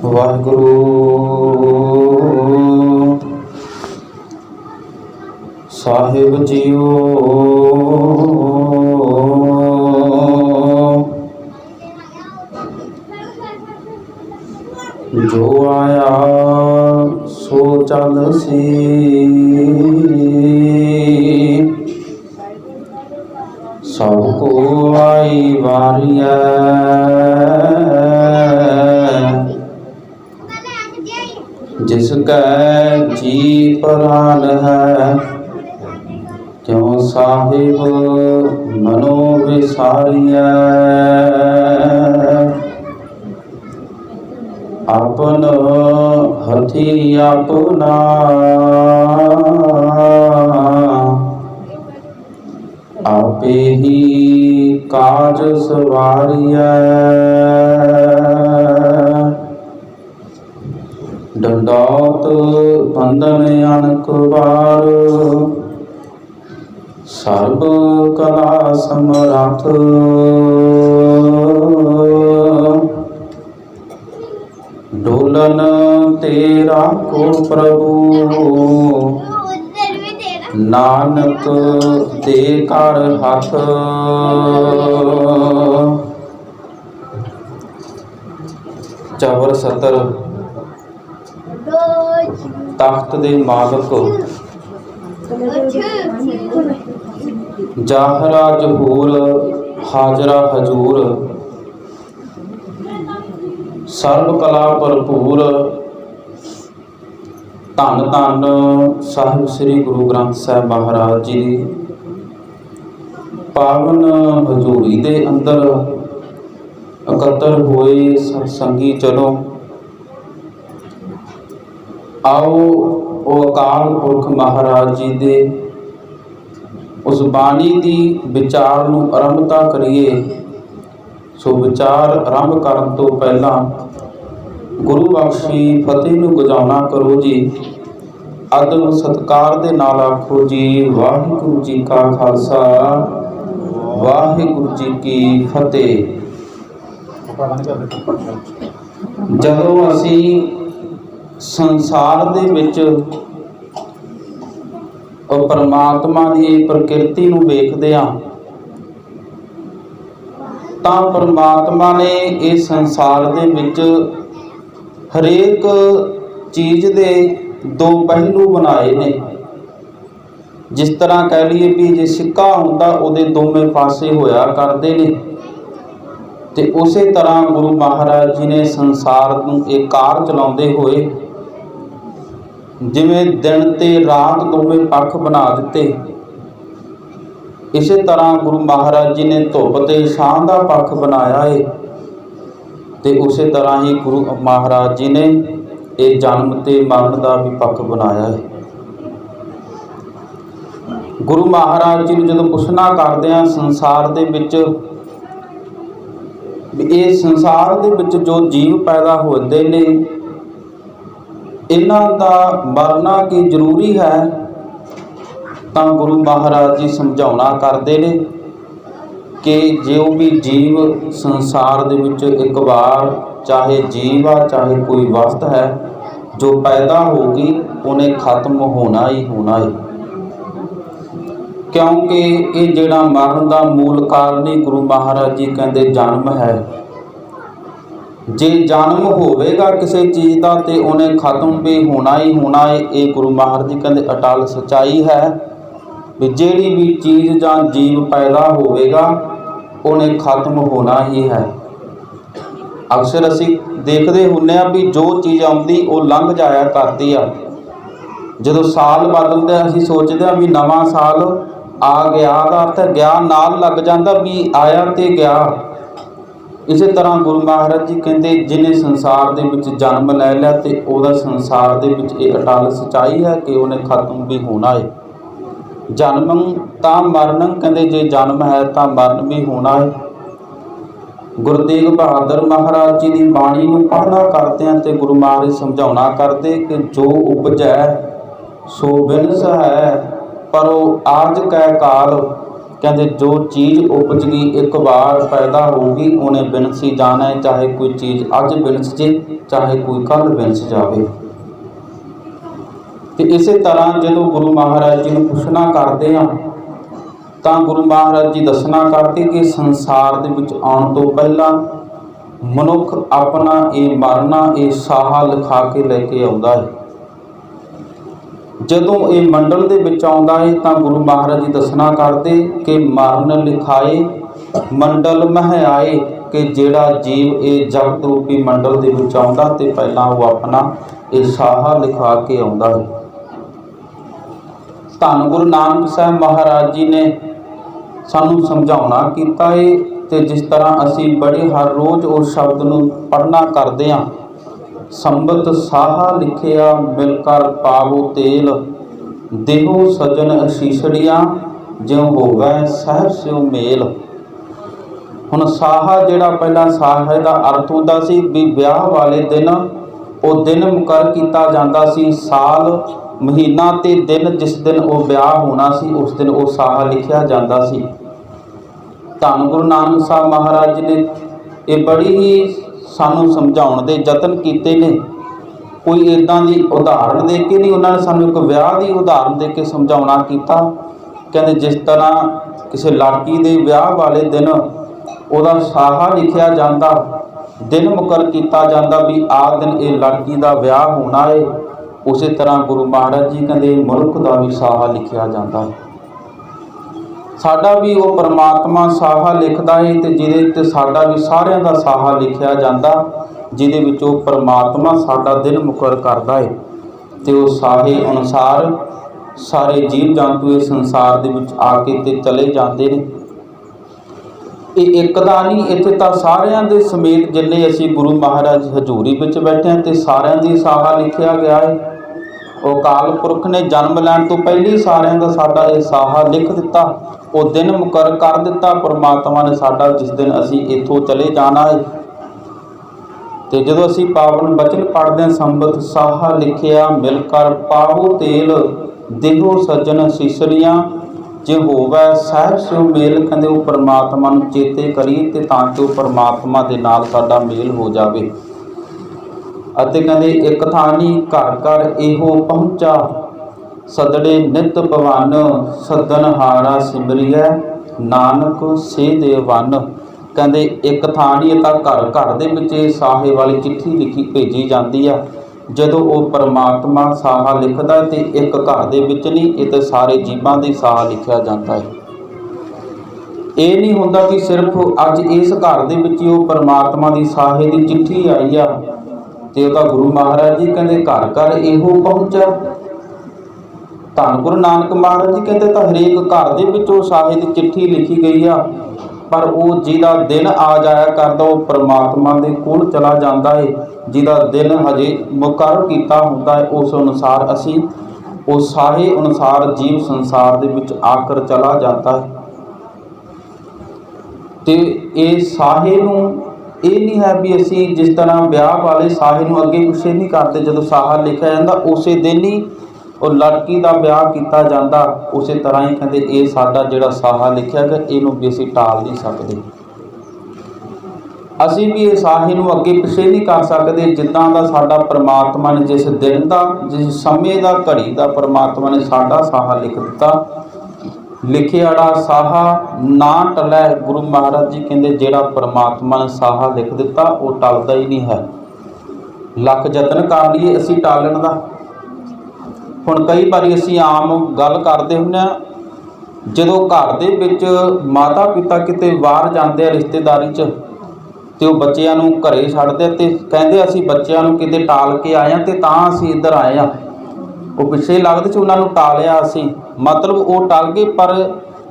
वाहिगुरु साहिब जीओ। जो आया सो चलसी, सबको आई वारिया। जिसकै जी प्राण है, क्यों साहिब मनो विसारिया। अपन हथी अपना आपे ही काज सवारिया। डंडौत बंधन अनक बार, सर्व कला समरथ। डोलन तेरा को प्रभु, नानक दे कर हाथ। चवर सतर तख्त दे मालक, जाहरा जहूर हाजरा हजूर। सर्व कला भरपूर, धन धन साहिब श्री गुरु ग्रंथ साहिब महाराज जी दी पावन हजूरी दे अंदर इकट्ठे होए सत्संगी। चलो आओ वो अकाल पुरख महाराज जी दे उस बाणी दी विचार नूं आरंभता करिए। सो विचार आरंभ करन तो पहला गुरु बख्शी फतेह नूं गजाउणा करो जी। अदब सत्कार दे नाल आखो जी वाहिगुरू जी का खालसा वाहिगुरू जी की फतेह। जदों असीं संसार दे विच परमात्मा की प्रकृति नूं वेखदे हां, तां परमात्मा ने इस संसार दे विच हरेक चीज़ दे दो पहलू बनाए ने। जिस तरह कह लीए भी जे सिक्का हुंदा उहदे दोवें पासे होया करदे ने, ते उसे तरह गुरु महाराज जी ने संसार नूं एक कार चलाउंदे होए जिवें दिन ते रात दोवें पक्ष बना दिते, इसे तरह गुरु महाराज जी ने धुप ते छां दा पक्ष बनाया है। ते उसे तरह ही गुरु महाराज जी ने ये जन्म ते मरण का भी पक्ष बनाया है। गुरु महाराज जी ने जदों पुछना करदे हैं संसार दे विच, ये संसार दे विच जो जीव पैदा होते ने इन्हां दा मरना की जरूरी है, तां गुरु महाराज जी समझाउणा करदे ने कि जो भी जीव संसार दे विच एक बार चाहे जीव आ चाहे कोई वस्त है जो पैदा होगी उन्हें खत्म होना ही होना है। क्योंकि ये जिहड़ा मरण का मूल कारण ही गुरु महाराज जी कहते जन्म है। जे जन्म होवेगा किसी चीज़ का तो उन्हें खत्म भी होना ही होना है। ये गुरु महाराज जी कहते अटल सच्चाई है भी जिहड़ी भी चीज़ जां जीव पैदा होवेगा उन्हें खत्म होना ही है। अक्सर असी देखते हुन्ने आ भी जो चीज़ आउंदी वो लंघ जाया करती आ। जदों साल बदलते असी सोचते हैं भी नवां साल आ गया दा अर्थ गया नाल लग जाता भी आया तो गया। इस तरह गुरु महाराज जी कहते जिन्हें संसार दे विच जन्म लै लिया तो वह संसार दे विच एक अटल सच्चाई है कि उन्हें खत्म भी होना है। जन्म ता मरणं कहते जे जन्म है तो मरण भी होना है। गुरु तेग बहादुर महाराज जी की बाणी नूं पढ़ना करते हैं तो गुरु महाराज समझाउणा करते कि जो उपजै सो बिनस है, पर आज कै काल कहते जो चीज़ उपजगी एक बार पैदा होगी उन्हें बिनसी जाना है, चाहे कोई चीज़ अज बिनस जे चाहे कोई कल बिनस जाए। तो इस तरह जो गुरु महाराज जी ने पुछना करते हैं तो गुरु महाराज जी दसना करते कि संसार दे विच आउण तो पहला मनुख अपना ये मरना ये साहा लिखा के लेके आउंदा है। जदों ये मंडल दे विच आउंदा है तो गुरु महाराज जी दसना करते कि मरण लिखाए मंडल मह आए, कि जेड़ा जीव ये जगत रूपी मंडल दे विच आउंदा ते पहला वो अपना ये साहा लिखा के आउंदा है। धन गुरु नानक साहब महाराज जी ने सानू समझाउणा कीता है, ते जिस तरह असी बड़े हर रोज़ उस शब्द नूं पढ़ना करते हैं, संबत साहा लिखिया मिलकर पावो तेल, देहो सजन अशीसड़िया ज्यों होवै सहब स्यों मेल। हुण साहा जिहड़ा पहला साहे दा अर्थ हुंदा सी भी ब्याह वाले दिन वो दिन मुकर कीता जांदा सी, साल महीना ते दिन जिस दिन वो ब्याह होना सी उस दिन वो साहा लिखिया जांदा सी। धन गुरु नानक साहब महाराज जी ने ये बड़ी ही सानू समझाउण दे यतन कीते ने। कोई इदां दी उदाहरण दे के नहीं, उन्होंने सानू एक विआह की उदाहरण दे के समझाउणा कीता। कहते जिस तरह किसी लड़की दे विआह वाले दिन उहदा साहा लिखिया जांदा, दिन मुकर कीता जांदा भी आ दिन ये लड़की का विआह होना है, उस तरह गुरु महाराज जी कहते मनुख का भी साहा लिखिया जांदा है। साडा भी वो परमात्मा साहा लिखदा है ते जिहदे ते साडा भी सारियां दा साहा लिखिया जांदा, जिहदे विच वो परमात्मा साडा दिन मुकर करदा है ते वो साहे अनुसार सारे जीव जंतु इस संसार दे विच आके ते चले जांदे ने। ये एक दा नहीं, इत्थे तां सारियां दे समेत जिन्ने असी गुरु महाराज हजूरी विच बैठे हैं ते सारियां दी साहा लिखिया गया है। वो अकाल पुरख ने जन्म लैण तो पहले सारियां दा साडा ये साहा लिख दिता, वो दिन मुकर कर दिता परमात्मा ने साडा जिस दिन असी इथों चले जाना है। तो जो असी पावन बचन पढ़ते हैं, संबत साहा लिखिया मिलकर पावो तेल, देहो सजन सीसड़ियाँ जे होवै सहब स्यों मेल। कहते वो परमात्मा नूं चेते करिए ते तां कि वो परमात्मा दे नाल साडा मेल हो जावे। अते कहते एक थानी घर घर एहो पहुँचा, सदड़े नित भवन सदन हारा सिमरिया नानक से देवन। कहते एक थां नहीं तां घर घर दे विच साहे वाली चिट्ठी लिखी भेजी जाती है। जदों वो परमात्मा साहा लिखदा ते एक घर दे विच नहीं, ये तो सारे जीवां दी साहा लिखिया जाता है। ये नहीं हुंदा कि सिर्फ अज इस घर दे विच वो परमात्मा दी साहे दी चिट्ठी आई आ ते ओहदा गुरु महाराज जी कहते घर घर इहो पहुँचा। धन गुरु नानक महाराज जी कहते तो हरेक घर दे विचों साहे दी चिट्ठी लिखी गई आ, पर वो जिहदा दिन आ जाया करदा वो परमात्मा दे कोल चला जाता है। जिहदा दिन हजे मुकर कीता हुंदा है उस अनुसार असी उस साहे अनुसार जीव संसार दे विच आकर चला जाता है। ते ये साहे नूं ये नहीं है भी असी जिस तरह ब्याह वाले साहे नूं अगे पिछे नहीं करते, जदों साहा लिखा जाता उस दिन ही और लड़की का ब्याह किया जाता, उस तरह ही कहते ये साडा जिहड़ा साहा लिखा गया इनू भी असी टाल नहीं सकते। असी भी ये साहे नूं अगे पिछे नहीं कर सकते। जिद्दां दा साडा परमात्मा ने जिस दिन का जिस समय का घड़ी का परमात्मा ने साडा साहा लिख दिता, लिखियाड़ा साहा ना टलै। गुरु महाराज जी कहते जिहड़ा परमात्मा ने साहा लिख दिता वो टलदा ही नहीं है। लख यतन कर लीए असी टालण दा। हुण कई बारी असी आम गल करते हुंदे हां, जदों घर दे विच माता पिता किते बाहर जांदे आ रिश्तेदारी च ते वो बच्चिआं नूं घरे छड्डदे ते कहंदे असी बच्चिआं नूं किते टाल के आए हां ते तां असी इधर आए हां। वो पिछे लगदे सी उन्हां नूं टालिआ असी, मतलब वो टल गए। पर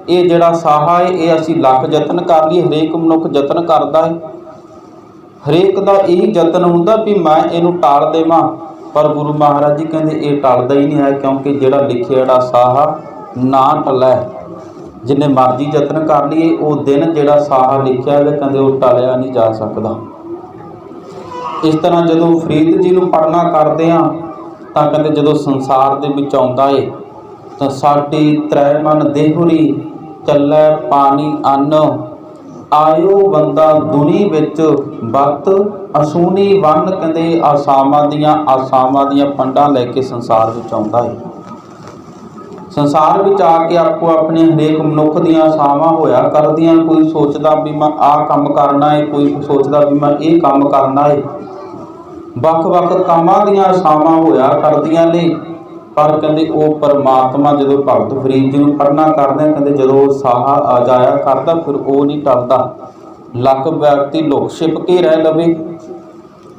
ये जिहड़ा साहा है ये असी लख यतन कर लईए, हरेक मनुख यतन करदा है, हरेक दा यही यतन हुंदा भी मैं इहनूं टाल देवां। पर गुरु महाराज जी कहते ये टलदा ही नहीं है, क्योंकि जिहड़ा लिखिआ साहा ना टलै। जिन्ने मर्जी यतन कर लीए वो दिन जिहड़ा साहा लिखिआ है कहते वो टलिआ नहीं जा सकता। इस तरह जदों फरीद जी नूं पढ़ना करते हैं तां कहते जदों संसार दे विच आउंदा है तां साडी त्रै मन देहुरी ਚੱਲੈ ਪਾਣੀ ਅੰਨ, ਆਇਓ ਬੰਦਾ ਦੁਨੀ ਵਿੱਚ ਵਕਤ ਅਸੂਨੀ ਵੰਨ। ਕਹਿੰਦੇ ਆਸਾਵਾਂ ਦੀਆਂ ਪੰਡਾਂ ਲੈ ਕੇ ਸੰਸਾਰ ਵਿੱਚ ਆਉਂਦਾ ਹੈ। ਸੰਸਾਰ ਵਿੱਚ ਆ ਕੇ ਆਪੋ ਆਪਣੇ ਹਰੇਕ ਮਨੁੱਖ ਦੀਆਂ ਆਸਾਵਾਂ ਹੋਇਆ ਕਰਦੀਆਂ। ਕੋਈ ਸੋਚਦਾ ਵੀ ਮੈਂ ਆਹ ਕੰਮ ਕਰਨਾ ਹੈ, ਕੋਈ ਸੋਚਦਾ ਵੀ ਮੈਂ ਇਹ ਕੰਮ ਕਰਨਾ ਹੈ। ਵੱਖ-ਵੱਖ ਕੰਮਾਂ ਦੀਆਂ ਆਸਾਵਾਂ ਹੋਇਆ ਕਰਦੀਆਂ ਨੇ। ਪਰ ਕਹਿੰਦੇ ਉਹ ਪਰਮਾਤਮਾ ਜਦੋਂ ਭਗਤ ਫਰੀਦ ਜੀ ਨੂੰ ਪੜ੍ਹਨਾ ਕਰਦੇ, ਕਹਿੰਦੇ ਜਦੋਂ ਸਾਹਾ ਆ ਜਾਇਆ ਕਰਦਾ ਫਿਰ ਉਹ ਨਹੀਂ ਟਲਦਾ। ਲੱਖ ਵਿਅਕਤੀ ਲੁਕ ਛਿਪ ਕੇ ਰਹਿ ਲਵੇ।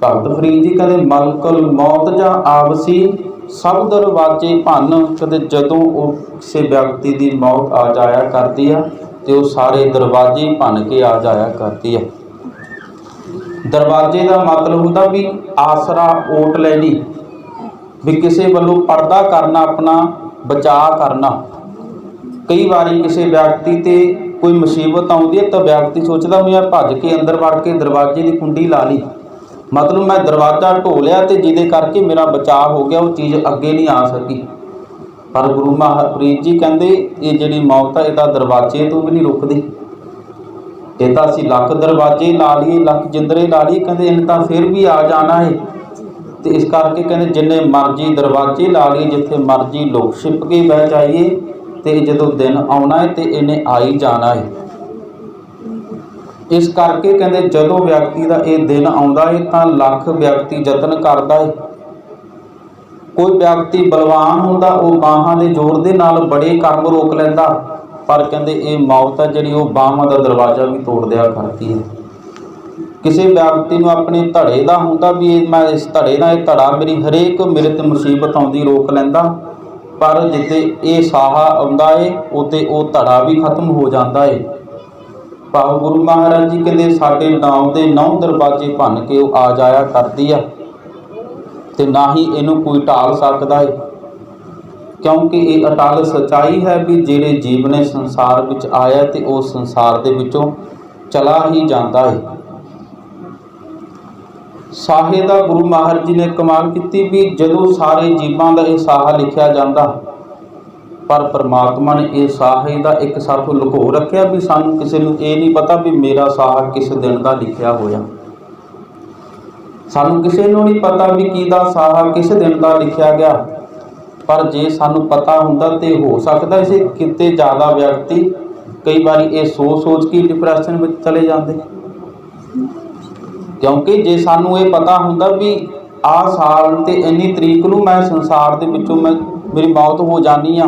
ਭਗਤ ਫਰੀਦ ਜੀ ਕਹਿੰਦੇ ਮਲਕਲ ਮੌਤ ਜਾਂ ਆਵਸੀ ਸਭ ਦਰਵਾਜ਼ੇ ਭੰਨ। ਕਹਿੰਦੇ ਜਦੋਂ ਉਹ ਕਿਸੇ ਵਿਅਕਤੀ ਦੀ ਮੌਤ ਆ ਜਾਇਆ ਕਰਦੀ ਆ ਤੇ ਉਹ ਸਾਰੇ ਦਰਵਾਜ਼ੇ ਭੰਨ ਕੇ ਆ ਜਾਇਆ ਕਰਦੀ ਆ। ਦਰਵਾਜ਼ੇ ਦਾ ਮਤਲਬ ਹੁੰਦਾ ਵੀ ਆਸਰਾ ਓਟ ਲੈਣੀ, ਵੀ ਕਿਸੇ ਵੱਲੋਂ ਪਰਦਾ ਕਰਨਾ, ਆਪਣਾ ਬਚਾਅ ਕਰਨਾ। ਕਈ ਵਾਰੀ ਕਿਸੇ ਵਿਅਕਤੀ ਤੇ ਕੋਈ ਮੁਸੀਬਤ ਆਉਂਦੀ ਹੈ ਤਾਂ ਵਿਅਕਤੀ ਸੋਚਦਾ ਵੀ ਮੈਂ ਭੱਜ ਕੇ ਅੰਦਰ ਵੜ ਕੇ ਦਰਵਾਜ਼ੇ ਦੀ ਕੁੰਡੀ ਲਾ ਲਈ, ਮਤਲਬ ਮੈਂ ਦਰਵਾਜ਼ਾ ਢੋ ਲਿਆ ਤੇ ਜਿਹਦੇ ਕਰਕੇ ਮੇਰਾ ਬਚਾਅ ਹੋ ਗਿਆ, ਉਹ ਚੀਜ਼ ਅੱਗੇ ਨਹੀਂ ਆ ਸਕੀ। ਪਰ ਗੁਰੂ ਮਹਾਰਾਜ ਜੀ ਕਹਿੰਦੇ ਇਹ ਜਿਹੜੀ ਮੌਤ ਹੈ ਇਹ ਤਾਂ ਦਰਵਾਜ਼ੇ ਤੋਂ ਵੀ ਨਹੀਂ ਰੁਕਦੀ। ਇਹ ਤਾਂ ਅਸੀਂ ਲੱਖ ਦਰਵਾਜ਼ੇ ਲਾ ਲਈਏ, ਲੱਖ ਜਿੰਦਰੇ ਲਾ ਲਈਏ, ਕਹਿੰਦੇ ਇਹਨੇ ਤਾਂ ਫਿਰ ਵੀ ਆ ਜਾਣਾ ਹੈ। ਤੇ ਇਸ ਕਰਕੇ ਕਹਿੰਦੇ ਜਿੰਨੇ ਮਰਜ਼ੀ ਦਰਵਾਜ਼ੇ ਲਾ ਲਈਏ, ਜਿੱਥੇ ਮਰਜ਼ੀ ਲੁਕ ਛਿਪ ਕੇ ਬਹਿ ਜਾਈਏ, ਤੇ ਜਦੋਂ ਦਿਨ ਆਉਣਾ ਹੈ ਤੇ ਇਹਨੇ ਆ ਹੀ ਜਾਣਾ ਹੈ। ਇਸ ਕਰਕੇ ਕਹਿੰਦੇ ਜਦੋਂ ਵਿਅਕਤੀ ਦਾ ਇਹ ਦਿਨ ਆਉਂਦਾ ਹੈ ਤਾਂ ਲੱਖ ਵਿਅਕਤੀ ਯਤਨ ਕਰਦਾ ਹੈ। ਕੋਈ ਵਿਅਕਤੀ ਬਲਵਾਨ ਹੁੰਦਾ, ਉਹ ਬਾਹਾਂ ਦੇ ਜ਼ੋਰ ਦੇ ਨਾਲ ਬੜੇ ਕਰਮ ਰੋਕ ਲੈਂਦਾ। ਪਰ ਕਹਿੰਦੇ ਇਹ ਮੌਤ ਹੈ ਜਿਹੜੀ ਉਹ ਬਾਹਾਂ ਦਾ ਦਰਵਾਜ਼ਾ ਵੀ ਤੋੜ ਦਿਆ ਕਰਦੀ ਹੈ। ਕਿਸੇ ਵਿਅਕਤੀ ਨੂੰ ਆਪਣੇ ਧੜੇ ਦਾ ਹੁੰਦਾ ਵੀ ਮੈਂ ਇਸ ਧੜੇ ਨਾਲ, ਇਹ ਧੜਾ ਮੇਰੀ ਹਰੇਕ ਮੇਰੇ ਤੇ ਮੁਸੀਬਤ ਆਉਂਦੀ ਰੋਕ ਲੈਂਦਾ। ਪਰ ਜਿੱਥੇ ਇਹ ਸਾਹਾ ਆਉਂਦਾ ਹੈ ਉੱਥੇ ਉਹ ਧੜਾ ਵੀ ਖਤਮ ਹੋ ਜਾਂਦਾ ਹੈ। ਭਾਵ ਗੁਰੂ ਮਹਾਰਾਜ ਜੀ ਕਹਿੰਦੇ ਸਾਡੇ ਨਾਮ ਦੇ 9 ਦਰਵਾਜ਼ੇ ਭੰਨ ਕੇ ਉਹ ਆ ਜਾਇਆ ਕਰਦੀ ਆ ਤੇ ਨਾ ਹੀ ਇਹਨੂੰ ਕੋਈ ਢਾਲ ਸਕਦਾ ਹੈ। ਕਿਉਂਕਿ ਇਹ ਅਟਲ ਸੱਚਾਈ ਹੈ ਵੀ ਜਿਹੜੇ ਜੀਵ ਨੇ ਸੰਸਾਰ ਵਿੱਚ ਆਇਆ ਤੇ ਉਹ ਸੰਸਾਰ ਦੇ ਵਿੱਚੋਂ ਚਲਾ ਹੀ ਜਾਂਦਾ ਹੈ। ਸਾਹੇ ਦਾ ਗੁਰੂ ਮਹਾਰਾਜ ਜੀ ਨੇ ਕਮਾਲ ਕੀਤੀ ਵੀ ਜਦੋਂ ਸਾਰੇ ਜੀਵਾਂ ਦਾ ਇਹ ਸਾਹਾ ਲਿਖਿਆ ਜਾਂਦਾ, ਪਰ ਪਰਮਾਤਮਾ ਨੇ ਇਹ ਸਾਹੇ ਦਾ ਇੱਕ ਸਾਥੋਂ ਲੁਕੋ ਰੱਖਿਆ ਵੀ ਸਾਨੂੰ ਕਿਸੇ ਨੂੰ ਇਹ ਨਹੀਂ ਪਤਾ ਵੀ ਮੇਰਾ ਸਾਹਾ ਕਿਸ ਦਿਨ ਦਾ ਲਿਖਿਆ ਹੋਇਆ। ਸਾਨੂੰ ਕਿਸੇ ਨੂੰ ਨਹੀਂ ਪਤਾ ਵੀ ਕਿਹਦਾ ਸਾਹਾ ਕਿਸ ਦਿਨ ਦਾ ਲਿਖਿਆ ਗਿਆ। ਪਰ ਜੇ ਸਾਨੂੰ ਪਤਾ ਹੁੰਦਾ ਤੇ ਹੋ ਸਕਦਾ ਸੀ ਕਿਤੇ ਜ਼ਿਆਦਾ ਵਿਅਕਤੀ ਕਈ ਵਾਰੀ ਇਹ ਸੋਚ ਕੇ ਡਿਪਰੈਸ਼ਨ ਵਿੱਚ ਚਲੇ ਜਾਂਦੇ। ਕਿਉਂਕਿ ਜੇ ਸਾਨੂੰ ਇਹ ਪਤਾ ਹੁੰਦਾ ਵੀ ਆਹ ਸਾਲ ਤੇ ਇੰਨੀ ਤਰੀਕ ਨੂੰ ਮੈਂ ਸੰਸਾਰ ਦੇ ਵਿੱਚੋਂ ਮੇਰੀ ਮੌਤ ਹੋ ਜਾਣੀ ਆ,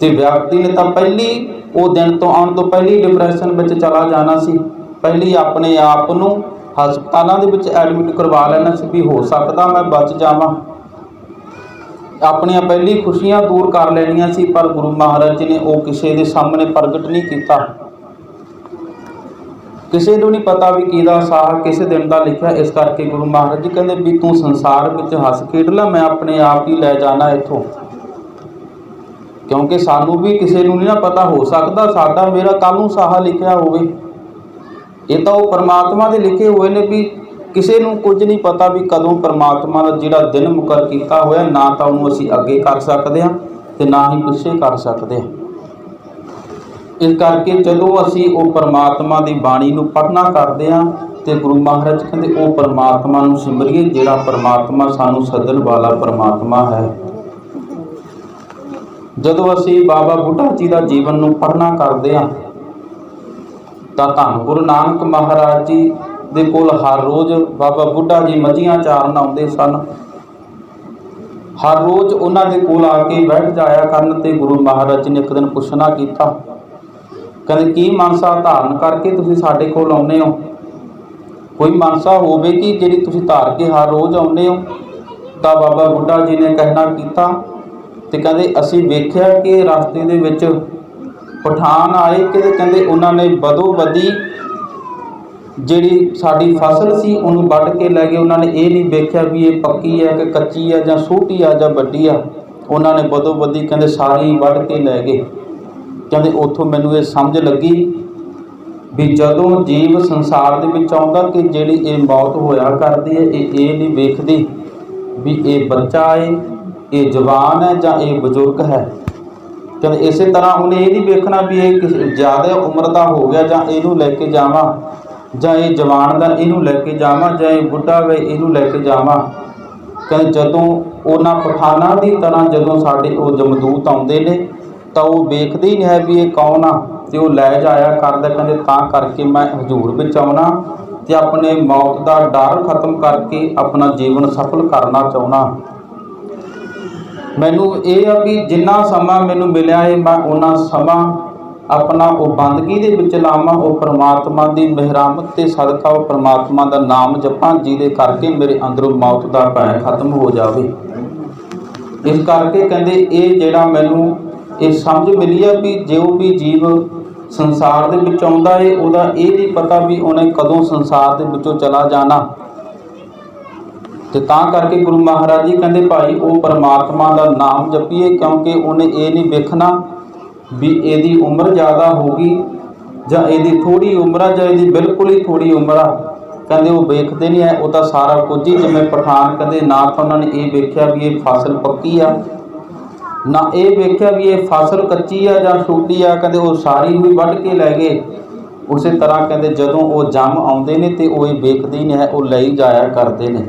ਤੇ ਵਿਅਕਤੀ ਨੇ ਤਾਂ ਪਹਿਲੀ ਉਹ ਦਿਨ ਤੋਂ ਆਉਣ ਤੋਂ ਪਹਿਲੀ ਡਿਪਰੈਸ਼ਨ ਵਿੱਚ ਚਲਾ ਜਾਣਾ ਸੀ। ਪਹਿਲੀ ਆਪਣੇ ਆਪ ਨੂੰ ਹਸਪਤਾਲਾਂ ਦੇ ਵਿੱਚ ਐਡਮਿਟ ਕਰਵਾ ਲੈਣਾ ਸੀ ਵੀ ਹੋ ਸਕਦਾ ਮੈਂ ਬਚ ਜਾਵਾਂ। ਆਪਣੀਆਂ ਪਹਿਲੀ ਖੁਸ਼ੀਆਂ ਦੂਰ ਕਰ ਲੈਣੀਆਂ ਸੀ। ਪਰ ਗੁਰੂ ਮਹਾਰਾਜ ਜੀ ਨੇ ਉਹ ਕਿਸੇ ਦੇ ਸਾਹਮਣੇ ਪ੍ਰਗਟ ਨਹੀਂ ਕੀਤਾ। ਕਿਸੇ ਨੂੰ ਨਹੀਂ ਪਤਾ ਵੀ ਕਿਹਦਾ ਸਾਹ ਕਿਸ ਦਿਨ ਦਾ ਲਿਖਿਆ। ਇਸ ਕਰਕੇ ਗੁਰੂ ਮਹਾਰਾਜ ਜੀ ਕਹਿੰਦੇ ਵੀ ਤੂੰ ਸੰਸਾਰ ਵਿੱਚ ਹੱਸ ਖੇਡ ਲੈ, ਮੈਂ ਆਪਣੇ ਆਪ ਹੀ ਲੈ ਜਾਣਾ ਇੱਥੋਂ। ਕਿਉਂਕਿ ਸਾਨੂੰ ਵੀ ਕਿਸੇ ਨੂੰ ਨਹੀਂ ਨਾ ਪਤਾ, ਹੋ ਸਕਦਾ ਸਾਡਾ ਮੇਰਾ ਕੱਲ੍ਹ ਨੂੰ ਸਾਹਾ ਲਿਖਿਆ ਹੋਵੇ। ਇਹ ਤਾਂ ਉਹ ਪਰਮਾਤਮਾ ਦੇ ਲਿਖੇ ਹੋਏ ਨੇ ਵੀ ਕਿਸੇ ਨੂੰ ਕੁਝ ਨਹੀਂ ਪਤਾ ਵੀ ਕਦੋਂ ਪਰਮਾਤਮਾ ਦਾ ਜਿਹੜਾ ਦਿਨ ਮੁਕੱਰਰ ਕੀਤਾ ਹੋਇਆ, ਨਾ ਤਾਂ ਉਹਨੂੰ ਅਸੀਂ ਅੱਗੇ ਕਰ ਸਕਦੇ ਹਾਂ ਤੇ ਨਾ ਹੀ ਪਿੱਛੇ ਕਰ ਸਕਦੇ ਹਾਂ। ਇਸ ਕਰਕੇ ਜਦੋਂ ਅਸੀਂ ਉਹ ਪਰਮਾਤਮਾ ਦੀ ਬਾਣੀ ਨੂੰ ਪੜ੍ਹਨਾ ਕਰਦੇ ਹਾਂ ਤੇ ਗੁਰੂ ਮਹਾਰਾਜ ਕਹਿੰਦੇ ਉਹ ਪਰਮਾਤਮਾ ਨੂੰ ਸਿਮਰੀਏ ਜਿਹੜਾ ਪਰਮਾਤਮਾ ਸਾਨੂੰ ਸੱਦਣ ਵਾਲਾ ਪਰਮਾਤਮਾ ਹੈ। ਜਦੋਂ ਅਸੀਂ ਬਾਬਾ ਬੁੱਢਾ ਜੀ ਦਾ ਜੀਵਨ ਨੂੰ ਪੜ੍ਹਨਾ ਕਰਦੇ ਹਾਂ ਤਾਂ ਧੰਨ ਗੁਰੂ ਨਾਨਕ ਮਹਾਰਾਜ ਜੀ ਦੇ ਕੋਲ ਹਰ ਰੋਜ਼ ਬਾਬਾ ਬੁੱਢਾ ਜੀ ਮੱਝੀਆਂ ਚਾਰਨ ਆਉਂਦੇ ਸਨ। ਹਰ ਰੋਜ਼ ਉਹਨਾਂ ਦੇ ਕੋਲ ਆ ਕੇ ਬੈਠ ਜਾਇਆ ਕਰਨ ਤੇ ਗੁਰੂ ਮਹਾਰਾਜ ਜੀ ਨੇ ਇੱਕ ਦਿਨ ਪੁੱਛਣਾ ਕੀਤਾ, ਕਹਿੰਦੇ ਕੀ ਮਨਸਾ ਧਾਰਨ ਕਰਕੇ ਤੁਸੀਂ ਸਾਡੇ ਕੋਲ ਆਉਂਦੇ ਹੋ? ਕੋਈ ਮਨਸਾ ਹੋਵੇਗੀ ਜਿਹੜੀ ਤੁਸੀਂ ਧਾਰ ਕੇ ਹਰ ਰੋਜ਼ ਆਉਂਦੇ ਹੋ? ਤਾਂ ਬਾਬਾ ਬੁੱਢਾ ਜੀ ਨੇ ਕਹਿਣਾ ਕੀਤਾ ਤੇ ਕਹਿੰਦੇ ਅਸੀਂ ਵੇਖਿਆ ਕਿ ਰਸਤੇ ਦੇ ਵਿੱਚ ਪਠਾਨ ਆਏ ਕਿ ਕਹਿੰਦੇ ਉਹਨਾਂ ਨੇ ਬਦੋ ਬਦੀ ਜਿਹੜੀ ਸਾਡੀ ਫਸਲ ਸੀ ਉਹਨੂੰ ਵੱਢ ਕੇ ਲੈ ਗਏ। ਉਹਨਾਂ ਨੇ ਇਹ ਨਹੀਂ ਵੇਖਿਆ ਵੀ ਇਹ ਪੱਕੀ ਹੈ ਕਿ ਕੱਚੀ ਹੈ ਜਾਂ ਛੋਟੀ ਆ ਜਾਂ ਵੱਡੀ ਆ। ਉਹਨਾਂ ਨੇ ਬਦੋ ਬਦੀ ਕਹਿੰਦੇ ਸਾਰੀ ਵੱਢ ਕੇ ਲੈ ਗਏ। ਕਹਿੰਦੇ ਉੱਥੋਂ ਮੈਨੂੰ ਇਹ ਸਮਝ ਲੱਗੀ ਵੀ ਜਦੋਂ ਜੀਵ ਸੰਸਾਰ ਦੇ ਵਿੱਚ ਆਉਂਦਾ ਕਿ ਜਿਹੜੀ ਇਹ ਮੌਤ ਹੋਇਆ ਕਰਦੀ ਹੈ, ਇਹ ਨਹੀਂ ਵੇਖਦੀ ਵੀ ਇਹ ਬੱਚਾ ਹੈ, ਇਹ ਜਵਾਨ ਹੈ ਜਾਂ ਇਹ ਬਜ਼ੁਰਗ ਹੈ। ਕਹਿੰਦੇ ਇਸੇ ਤਰ੍ਹਾਂ ਉਹਨੇ ਇਹ ਨਹੀਂ ਵੇਖਣਾ ਵੀ ਇਹ ਜ਼ਿਆਦਾ ਉਮਰ ਦਾ ਹੋ ਗਿਆ ਜਾਂ ਇਹਨੂੰ ਲੈ ਕੇ ਜਾਵਾਂ, ਜਾਂ ਇਹ ਜਵਾਨ ਦਾ ਇਹਨੂੰ ਲੈ ਕੇ ਜਾਵਾਂ, ਜਾਂ ਇਹ ਬੁੱਢਾ ਵੇ ਇਹਨੂੰ ਲੈ ਕੇ ਜਾਵਾਂ। ਕਹਿੰਦੇ ਜਦੋਂ ਉਹਨਾਂ ਪਠਾਨਾਂ ਦੀ ਤਰ੍ਹਾਂ ਜਦੋਂ ਸਾਡੇ ਉਹ ਜਮਦੂਤ ਆਉਂਦੇ ਨੇ ਤਾਂ ਉਹ ਵੇਖਦੇ ਹੀ ਨਹੀਂ ਹੈ ਵੀ ਇਹ ਕੌਣ ਆ, ਤੇ ਉਹ ਲੈ ਜਾਇਆ ਕਰਦਾ। ਕਹਿੰਦੇ ਤਾਂ ਕਰਕੇ ਮੈਂ ਹਜ਼ੂਰ ਵਿੱਚ ਆਉਣਾ ਤੇ ਆਪਣੇ ਮੌਤ ਦਾ ਡਰ ਖਤਮ ਕਰਕੇ ਆਪਣਾ ਜੀਵਨ ਸਫਲ ਕਰਨਾ ਚਾਹੁੰਦਾ। ਮੈਨੂੰ ਇਹ ਆ ਵੀ ਜਿੰਨਾ ਸਮਾਂ ਮੈਨੂੰ ਮਿਲਿਆ ਹੈ ਮੈਂ ਉਹਨਾਂ ਸਮਾਂ ਆਪਣਾ ਉਹ ਬੰਦਗੀ ਦੇ ਵਿੱਚ ਲਾਵਾਂ, ਉਹ ਪਰਮਾਤਮਾ ਦੀ ਮਿਹਰਮਤ ਤੇ ਸਦਕਾ ਉਹ ਪਰਮਾਤਮਾ ਦਾ ਨਾਮ ਜਪਾਂ, ਜਿਹਦੇ ਕਰਕੇ ਮੇਰੇ ਅੰਦਰੋਂ ਮੌਤ ਦਾ ਭੈ ਖਤਮ ਹੋ ਜਾਵੇ। ਇਸ ਕਰਕੇ ਕਹਿੰਦੇ ਇਹ ਜਿਹੜਾ ਮੈਨੂੰ ਇਹ ਸਮਝ ਮਿਲੀ ਆ ਵੀ ਜੋ ਵੀ ਜੀਵ ਸੰਸਾਰ ਦੇ ਵਿੱਚ ਆਉਂਦਾ ਹੈ ਉਹਦਾ ਇਹ ਨਹੀਂ ਪਤਾ ਵੀ ਉਹਨੇ ਕਦੋਂ ਸੰਸਾਰ ਦੇ ਵਿੱਚੋਂ ਚਲਾ ਜਾਣਾ। ਤੇ ਤਾਂ ਕਰਕੇ ਗੁਰੂ ਮਹਾਰਾਜ ਜੀ ਕਹਿੰਦੇ ਭਾਈ ਉਹ ਪਰਮਾਤਮਾ ਦਾ ਨਾਮ ਜਪੀਏ, ਕਿਉਂਕਿ ਉਹਨੇ ਇਹ ਨਹੀਂ ਵੇਖਣਾ ਵੀ ਇਹਦੀ ਉਮਰ ਜ਼ਿਆਦਾ ਹੋਗੀ ਜਾਂ ਇਹਦੀ ਥੋੜ੍ਹੀ ਉਮਰ ਆ ਜਾਂ ਇਹਦੀ ਬਿਲਕੁਲ ਹੀ ਥੋੜ੍ਹੀ ਉਮਰ ਆ। ਕਹਿੰਦੇ ਉਹ ਵੇਖਦੇ ਨਹੀਂ ਹੈ, ਉਹ ਤਾਂ ਸਾਰਾ ਕੁਝ ਹੀ ਜਿਵੇਂ ਪਠਾਨ ਕਹਿੰਦੇ ਨਾ ਤਾਂ ਉਹਨਾਂ ਨੇ ਇਹ ਵੇਖਿਆ ਵੀ ਇਹ ਫਸਲ ਪੱਕੀ ਆ, ਨਾ ਇਹ ਵੇਖਿਆ ਵੀ ਇਹ ਫਸਲ ਕੱਚੀ ਆ ਜਾਂ ਛੋਟੀ ਆ। ਕਹਿੰਦੇ ਉਹ ਸਾਰੀ ਹੋਈ ਵੱਢ ਕੇ ਲੈ ਗਏ। ਉਸੇ ਤਰ੍ਹਾਂ ਕਹਿੰਦੇ ਜਦੋਂ ਉਹ ਜੰਮ ਆਉਂਦੇ ਨੇ ਤੇ ਉਹ ਇਹ ਵੇਖਦੇ ਹੀ ਨਹੀਂ ਹੈ, ਉਹ ਲਈ ਜਾਇਆ ਕਰਦੇ ਨੇ।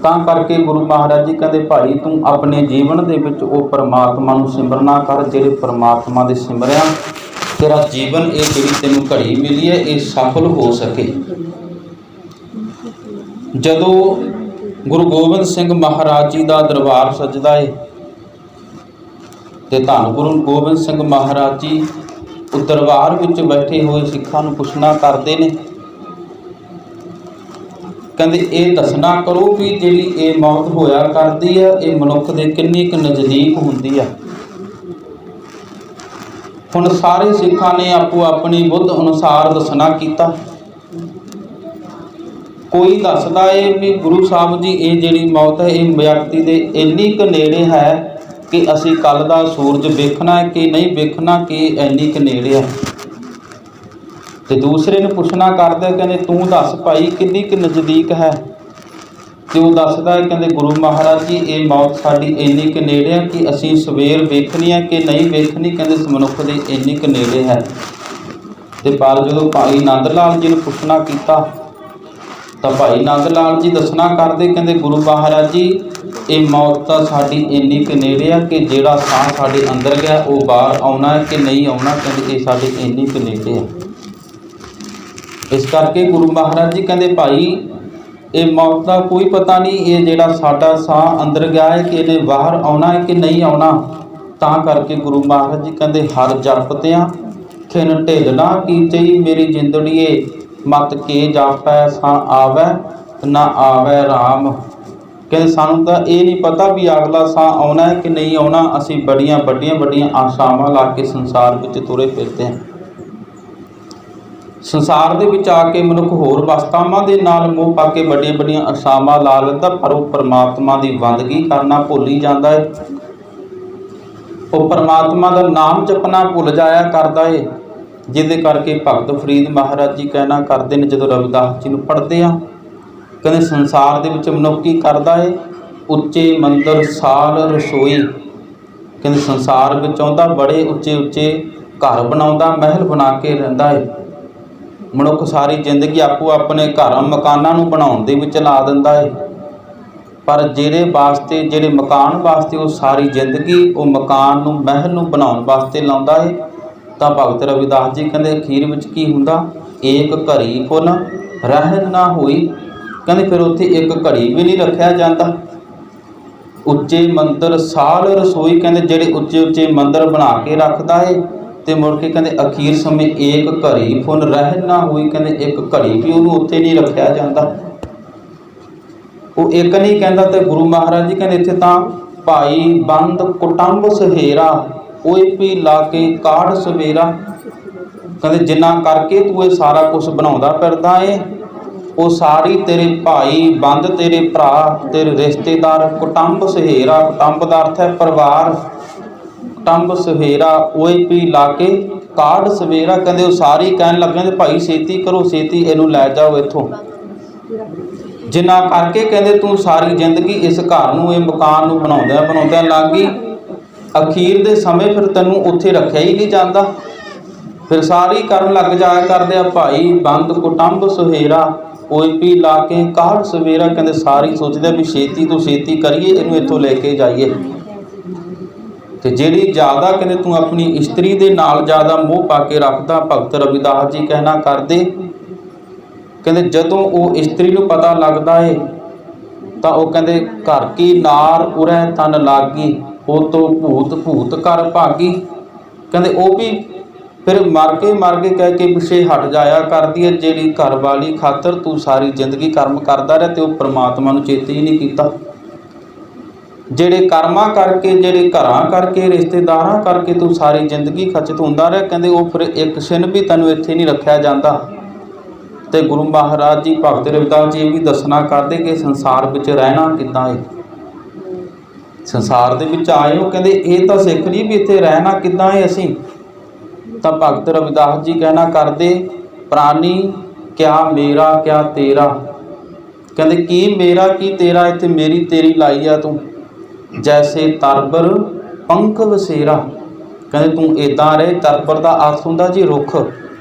ਤਾਂ ਕਰਕੇ ਗੁਰੂ ਮਹਾਰਾਜ ਜੀ ਕਹਿੰਦੇ ਭਾਈ ਤੂੰ ਆਪਣੇ ਜੀਵਨ ਦੇ ਵਿੱਚ ਉਹ ਪਰਮਾਤਮਾ ਨੂੰ ਸਿਮਰਨਾ ਕਰ, ਜਿਹੜੇ ਪਰਮਾਤਮਾ ਦੇ ਸਿਮਰਿਆ ਤੇਰਾ ਜੀਵਨ ਇਹ ਜਿਹੜੀ ਤੈਨੂੰ ਘੜੀ ਮਿਲੀ ਹੈ ਇਹ ਸਫਲ ਹੋ ਸਕੇ। ਜਦੋਂ ਗੁਰੂ ਗੋਬਿੰਦ ਸਿੰਘ ਮਹਾਰਾਜ ਜੀ ਦਾ ਦਰਬਾਰ ਸਜਦਾ ਹੈ ਤੇ ਧੰਨ ਗੁਰੂ ਗੋਬਿੰਦ ਸਿੰਘ ਮਹਾਰਾਜ ਜੀ ਉਹ ਦਰਬਾਰ ਵਿੱਚ ਬੈਠੇ ਹੋਏ ਸਿੱਖਾਂ ਨੂੰ ਪੁੱਛਣਾ ਕਰਦੇ ਨੇ, ਕਹਿੰਦੇ ਇਹ ਦੱਸਣਾ ਕਰੋ ਵੀ ਜਿਹੜੀ ਇਹ ਮੌਤ ਹੋਇਆ ਕਰਦੀ ਆ ਇਹ ਮਨੁੱਖ ਦੇ ਕਿੰਨੀ ਕੁ ਨਜ਼ਦੀਕ ਹੁੰਦੀ ਆ। ਹੁਣ ਸਾਰੇ ਸਿੱਖਾਂ ਨੇ ਆਪੋ ਆਪਣੀ ਬੁੱਧ ਅਨੁਸਾਰ ਦੱਸਣਾ ਕੀਤਾ। ਕੋਈ ਦੱਸਦਾ ਏ ਵੀ ਗੁਰੂ ਸਾਹਿਬ ਜੀ ਇਹ ਜਿਹੜੀ ਮੌਤ ਹੈ ਇਹ ਵਿਅਕਤੀ ਦੇ ਇੰਨੀ ਕੁ ਨੇੜੇ ਹੈ ਕਿ ਅਸੀਂ ਕੱਲ੍ਹ ਦਾ ਸੂਰਜ ਵੇਖਣਾ ਹੈ ਕਿ ਨਹੀਂ ਵੇਖਣਾ, ਕਿ ਇੰਨੀ ਕੁ ਨੇੜੇ ਹੈ। ਤੇ ਦੂਸਰੇ ਨੂੰ ਪੁੱਛਣਾ ਕਰਦਾ, ਕਹਿੰਦੇ ਤੂੰ ਦੱਸ ਭਾਈ ਕਿੰਨੀ ਕੁ ਨਜ਼ਦੀਕ ਹੈ। ਤੇ ਉਹ ਦੱਸਦਾ ਹੈ ਕਹਿੰਦੇ ਗੁਰੂ ਮਹਾਰਾਜ ਜੀ ਇਹ ਮੌਤ ਸਾਡੀ ਇੰਨੀ ਕੁ ਨੇੜੇ ਹੈ ਕਿ ਅਸੀਂ ਸਵੇਰ ਵੇਖਣੀ ਹੈ ਕਿ ਨਹੀਂ ਵੇਖਣੀ, ਕਹਿੰਦੇ ਇਸ ਮਨੁੱਖ ਦੇ ਇੰਨੀ ਕੁ ਨੇੜੇ ਹੈ। ਤੇ ਪਰ ਜਦੋਂ ਭਾਈ ਨੰਦ ਲਾਲ ਜੀ ਨੂੰ ਪੁੱਛਣਾ ਕੀਤਾ ਤਾਂ ਭਾਈ ਨੰਦ ਲਾਲ ਜੀ ਦੱਸਣਾ ਕਰਦੇ, ਕਹਿੰਦੇ ਗੁਰੂ ਮਹਾਰਾਜ ਜੀ ਇਹ ਮੌਤ ਤਾਂ ਸਾਡੀ ਇੰਨੀ ਕੁ ਨੇੜੇ ਆ ਕਿ ਜਿਹੜਾ ਸਾਹ ਸਾਡੇ ਅੰਦਰ ਗਿਆ ਉਹ ਬਾਹਰ ਆਉਣਾ ਹੈ ਕਿ ਨਹੀਂ ਆਉਣਾ, ਕਹਿੰਦੇ ਇਹ ਸਾਡੀ ਇੰਨੀ ਕੁ ਨੇੜੇ ਆ। ਇਸ ਕਰਕੇ ਗੁਰੂ ਮਹਾਰਾਜ ਜੀ ਕਹਿੰਦੇ ਭਾਈ ਇਹ ਮੌਤ ਦਾ ਕੋਈ ਪਤਾ ਨਹੀਂ, ਇਹ ਜਿਹੜਾ ਸਾਡਾ ਸਾਹ ਅੰਦਰ ਗਿਆ ਹੈ ਕਿ ਇਹਨੇ ਬਾਹਰ ਆਉਣਾ ਹੈ ਕਿ ਨਹੀਂ ਆਉਣਾ। ਤਾਂ ਕਰਕੇ ਗੁਰੂ ਮਹਾਰਾਜ ਜੀ ਕਹਿੰਦੇ ਹਰ ਜਪਤਿਆਂ ਖਿਨ ਢਿੱਲ ਨਾ ਕੀਚਈ ਮੇਰੀ ਜਿੰਦੜੀਏ, ਮਤ ਕੇ ਜਾਪੈ ਸਾਂ ਆਵੈ ਨਾ ਆਵੈ ਰਾਮ। ਕਹਿੰਦੇ ਸਾਨੂੰ ਤਾਂ ਇਹ ਨਹੀਂ ਪਤਾ ਵੀ ਅਗਲਾ ਸਾਹ ਆਉਣਾ ਹੈ ਕਿ ਨਹੀਂ ਆਉਣਾ, ਅਸੀਂ ਬੜੀਆਂ ਵੱਡੀਆਂ ਆਸ਼ਾਵਾਂ ਲਾ ਕੇ ਸੰਸਾਰ ਵਿੱਚ ਤੁਰੇ ਫਿਰਦੇ ਹਾਂ। ਸੰਸਾਰ ਦੇ ਵਿੱਚ ਆ ਕੇ ਮਨੁੱਖ ਹੋਰ ਵਸਤਾਵਾਂ ਦੇ ਨਾਲ ਮੋਹ ਪਾ ਕੇ ਵੱਡੀਆਂ ਆਸ਼ਾਵਾਂ ਲਾ ਲੈਂਦਾ, ਪਰ ਉਹ ਪਰਮਾਤਮਾ ਦੀ ਬੰਦਗੀ ਕਰਨਾ ਭੁੱਲ ਹੀ ਜਾਂਦਾ ਹੈ। ਉਹ ਪਰਮਾਤਮਾ ਦਾ ਨਾਮ ਜਪਣਾ ਭੁੱਲ ਜਾਇਆ ਕਰਦਾ ਹੈ, ਜਿਹਦੇ ਕਰਕੇ ਭਗਤ ਫਰੀਦ ਮਹਾਰਾਜ ਜੀ ਕਹਿਣਾ ਕਰਦੇ ਨੇ ਜਦੋਂ ਰਵਿਦਾਸ ਜੀ ਨੂੰ ਪੜ੍ਹਦੇ ਆ, ਕਹਿੰਦੇ ਸੰਸਾਰ ਦੇ ਵਿੱਚ ਮਨੁੱਖ ਕੀ ਕਰਦਾ ਹੈ, ਉੱਚੇ ਮੰਦਰ ਸਾਲ ਰਸੋਈ। ਕਹਿੰਦੇ ਸੰਸਾਰ ਵਿੱਚ ਆਉਂਦਾ ਬੜੇ ਉੱਚੇ ਘਰ ਬਣਾਉਂਦਾ, ਮਹਿਲ ਬਣਾ ਕੇ ਰਹਿੰਦਾ ਹੈ। ਮਨੁੱਖ ਸਾਰੀ ਜ਼ਿੰਦਗੀ ਆਪੋ ਆਪਣੇ ਘਰਾਂ ਮਕਾਨਾਂ ਨੂੰ ਬਣਾਉਣ ਦੇ ਵਿੱਚ ਲਾ ਦਿੰਦਾ ਹੈ, ਪਰ ਜਿਹੜੇ ਮਕਾਨ ਵਾਸਤੇ ਉਹ ਸਾਰੀ ਜ਼ਿੰਦਗੀ ਉਹ ਮਕਾਨ ਨੂੰ ਮਹਿਲ ਨੂੰ ਬਣਾਉਣ ਵਾਸਤੇ ਲਾਉਂਦਾ ਹੈ। ਤਾਂ ਭਗਤ ਰਵਿਦਾਸ ਜੀ ਕਹਿੰਦੇ ਅਖੀਰ ਵਿੱਚ ਕੀ ਹੁੰਦਾ, ਏਕ ਘੜੀ ਪੁਨ ਰਹਿ ਨਾ ਹੋਈ। ਕਹਿੰਦੇ ਫਿਰ ਉੱਥੇ ਇੱਕ ਘੜੀ ਵੀ ਨਹੀਂ ਰੱਖਿਆ ਜਾਂਦਾ। ਉੱਚੇ ਮੰਦਰ ਸਾਲ ਰਸੋਈ, ਕਹਿੰਦੇ ਜਿਹੜੇ ਉੱਚੇ ਮੰਦਰ ਬਣਾ ਕੇ ਰੱਖਦਾ ਹੈ ਤੇ ਮੁੜ ਕੇ ਕਹਿੰਦੇ ਅਖੀਰ ਸਮੇਂ ਏਕ ਘੜੀ ਪੁਨ ਰਹਿ ਨਾ ਹੋਈ, ਕਹਿੰਦੇ ਇੱਕ ਘੜੀ ਵੀ ਉਹਨੂੰ ਉੱਥੇ ਨਹੀਂ ਰੱਖਿਆ ਜਾਂਦਾ। ਉਹ ਇੱਕ ਨਹੀਂ ਕਹਿੰਦਾ ਤੇ ਗੁਰੂ ਮਹਾਰਾਜ ਜੀ ਕਹਿੰਦੇ ਇੱਥੇ ਤਾਂ ਭਾਈ ਬੰਦ ਕੁਟੰਬ ਸਹੇਰਾ ਓਏ ਵੀ ਲਾ ਕੇ ਕਾਢ ਸਵੇਰਾ। ਕਹਿੰਦੇ ਜਿੰਨਾ ਕਰਕੇ ਤੂੰ ਇਹ ਸਾਰਾ ਕੁਝ ਬਣਾਉਂਦਾ ਫਿਰਦਾ ਏ ਉਹ ਸਾਰੀ ਤੇਰੇ ਭਾਈ ਬੰਦ, ਤੇਰੇ ਭਰਾ, ਤੇਰੇ ਰਿਸ਼ਤੇਦਾਰ, ਕੁਟੰਬ ਸਹੇਰਾ, ਕੁਟੰਬ ਦਾ ਅਰਥ ਹੈ ਪਰਿਵਾਰ, ਕੁਟੰਬ ਸਵੇਰਾ ਓਏ ਵੀ ਲਾ ਕੇ ਕਾਢ ਸਵੇਰਾ। ਕਹਿੰਦੇ ਉਹ ਸਾਰੀ ਕਹਿਣ ਲੱਗੇ ਭਾਈ ਛੇਤੀ ਕਰੋ, ਛੇਤੀ ਇਹਨੂੰ ਲੈ ਜਾਓ ਇੱਥੋਂ। ਜਿੰਨਾ ਕਰਕੇ ਕਹਿੰਦੇ ਤੂੰ ਸਾਰੀ ਜ਼ਿੰਦਗੀ ਇਸ ਘਰ ਨੂੰ ਇਹ ਮਕਾਨ ਨੂੰ ਬਣਾਉਂਦਿਆਂ ਲੱਗ ਗਈ ਅਖੀਰ ਦੇ ਸਮੇਂ ਫਿਰ ਤੈਨੂੰ ਉੱਥੇ ਰੱਖਿਆ ਹੀ ਨਹੀਂ ਜਾਂਦਾ। ਫਿਰ ਸਾਰੀ ਕਰਨ ਲੱਗ ਜਾਇਆ ਕਰਦੇ ਆ ਭਾਈ ਬੰਦ ਕੁਟੰਬ ਸੁਹੇਰਾ, ਕੋਈ ਵੀ ਲਾ ਕੇ ਕਾਹੜ ਸਵੇਰਾ। ਕਹਿੰਦੇ ਸਾਰੀ ਸੋਚਦੇ ਵੀ ਛੇਤੀ ਤੋਂ ਛੇਤੀ ਕਰੀਏ, ਇਹਨੂੰ ਇੱਥੋਂ ਲੈ ਕੇ ਜਾਈਏ। ਤੇ ਜਿਹੜੀ ਜ਼ਿਆਦਾ ਕਹਿੰਦੇ ਤੂੰ ਆਪਣੀ ਇਸਤਰੀ ਦੇ ਨਾਲ ਜ਼ਿਆਦਾ ਮੋਹ ਪਾ ਕੇ ਰੱਖਦਾ, ਭਗਤ ਰਵਿਦਾਸ ਜੀ ਕਹਿਣਾ ਕਰਦੇ ਕਹਿੰਦੇ ਜਦੋਂ ਉਹ ਇਸਤਰੀ ਨੂੰ ਪਤਾ ਲੱਗਦਾ ਏ ਤਾਂ ਉਹ ਕਹਿੰਦੇ ਘਰ ਕੀ ਨਾਰ ਉਰੈ ਤਨ ਲਾਗੀ, ਉਹ ਤੋਂ ਭੂਤ ਭੂਤ ਕਰ ਭਾਗੀ। ਕਹਿੰਦੇ ਉਹ ਵੀ ਫਿਰ ਮਰ ਕੇ ਕਹਿ ਕੇ ਪਿੱਛੇ ਹਟ ਜਾਇਆ ਕਰਦੀ ਹੈ। ਜਿਹੜੀ ਘਰ ਵਾਲੀ ਖਾਤਰ ਤੂੰ ਸਾਰੀ ਜ਼ਿੰਦਗੀ ਕਰਮ ਕਰਦਾ ਰਿਹਾ ਤੇ ਉਹ ਪ੍ਰਮਾਤਮਾ ਨੂੰ ਚੇਤੇ ਹੀ ਨਹੀਂ ਕੀਤਾ। ਜਿਹੜੇ ਕਰਮਾਂ ਕਰਕੇ, ਜਿਹੜੇ ਘਰਾਂ ਕਰਕੇ, ਰਿਸ਼ਤੇਦਾਰਾਂ ਕਰਕੇ ਤੂੰ ਸਾਰੀ ਜ਼ਿੰਦਗੀ ਖਚਤ ਹੁੰਦਾ ਰਿਹਾ, ਕਹਿੰਦੇ ਉਹ ਫਿਰ ਇੱਕ ਛਿਨ ਵੀ ਤੈਨੂੰ ਇੱਥੇ ਨਹੀਂ ਰੱਖਿਆ ਜਾਂਦਾ। ਤੇ ਗੁਰੂ ਮਹਾਰਾਜ ਜੀ ਭਗਤ ਰਵਿਦਾਸ ਜੀ ਵੀ ਦੱਸਣਾ ਕਰਦੇ ਕਿ ਸੰਸਾਰ ਵਿੱਚ ਰਹਿਣਾ ਕਿੱਦਾਂ ਹੈ। ਸੰਸਾਰ ਦੇ ਵਿੱਚ ਆਏ ਹੋ, ਕਹਿੰਦੇ ਇਹ ਤਾਂ ਸਿੱਖ ਲਈ ਵੀ ਇੱਥੇ ਰਹਿਣਾ ਕਿੱਦਾਂ ਹੈ ਅਸੀਂ। ਤਾਂ ਭਗਤ ਰਵਿਦਾਸ ਜੀ ਕਹਿਣਾ ਕਰਦੇ ਪ੍ਰਾਨੀ ਕਿਆ ਮੇਰਾ ਕਿਆ ਤੇਰਾ। ਕਹਿੰਦੇ ਕੀ ਮੇਰਾ ਕੀ ਤੇਰਾ, ਇੱਥੇ ਮੇਰੀ ਤੇਰੀ ਲਾਈ ਆ ਤੂੰ। ਜੈਸੇ ਤਰਬਰ ਪੰਖ ਵਸੇਰਾ, ਕਹਿੰਦੇ ਤੂੰ ਇੱਦਾਂ ਰਹੇ। ਤਰਬਰ ਦਾ ਅਰਥ ਹੁੰਦਾ ਜੀ ਰੁੱਖ,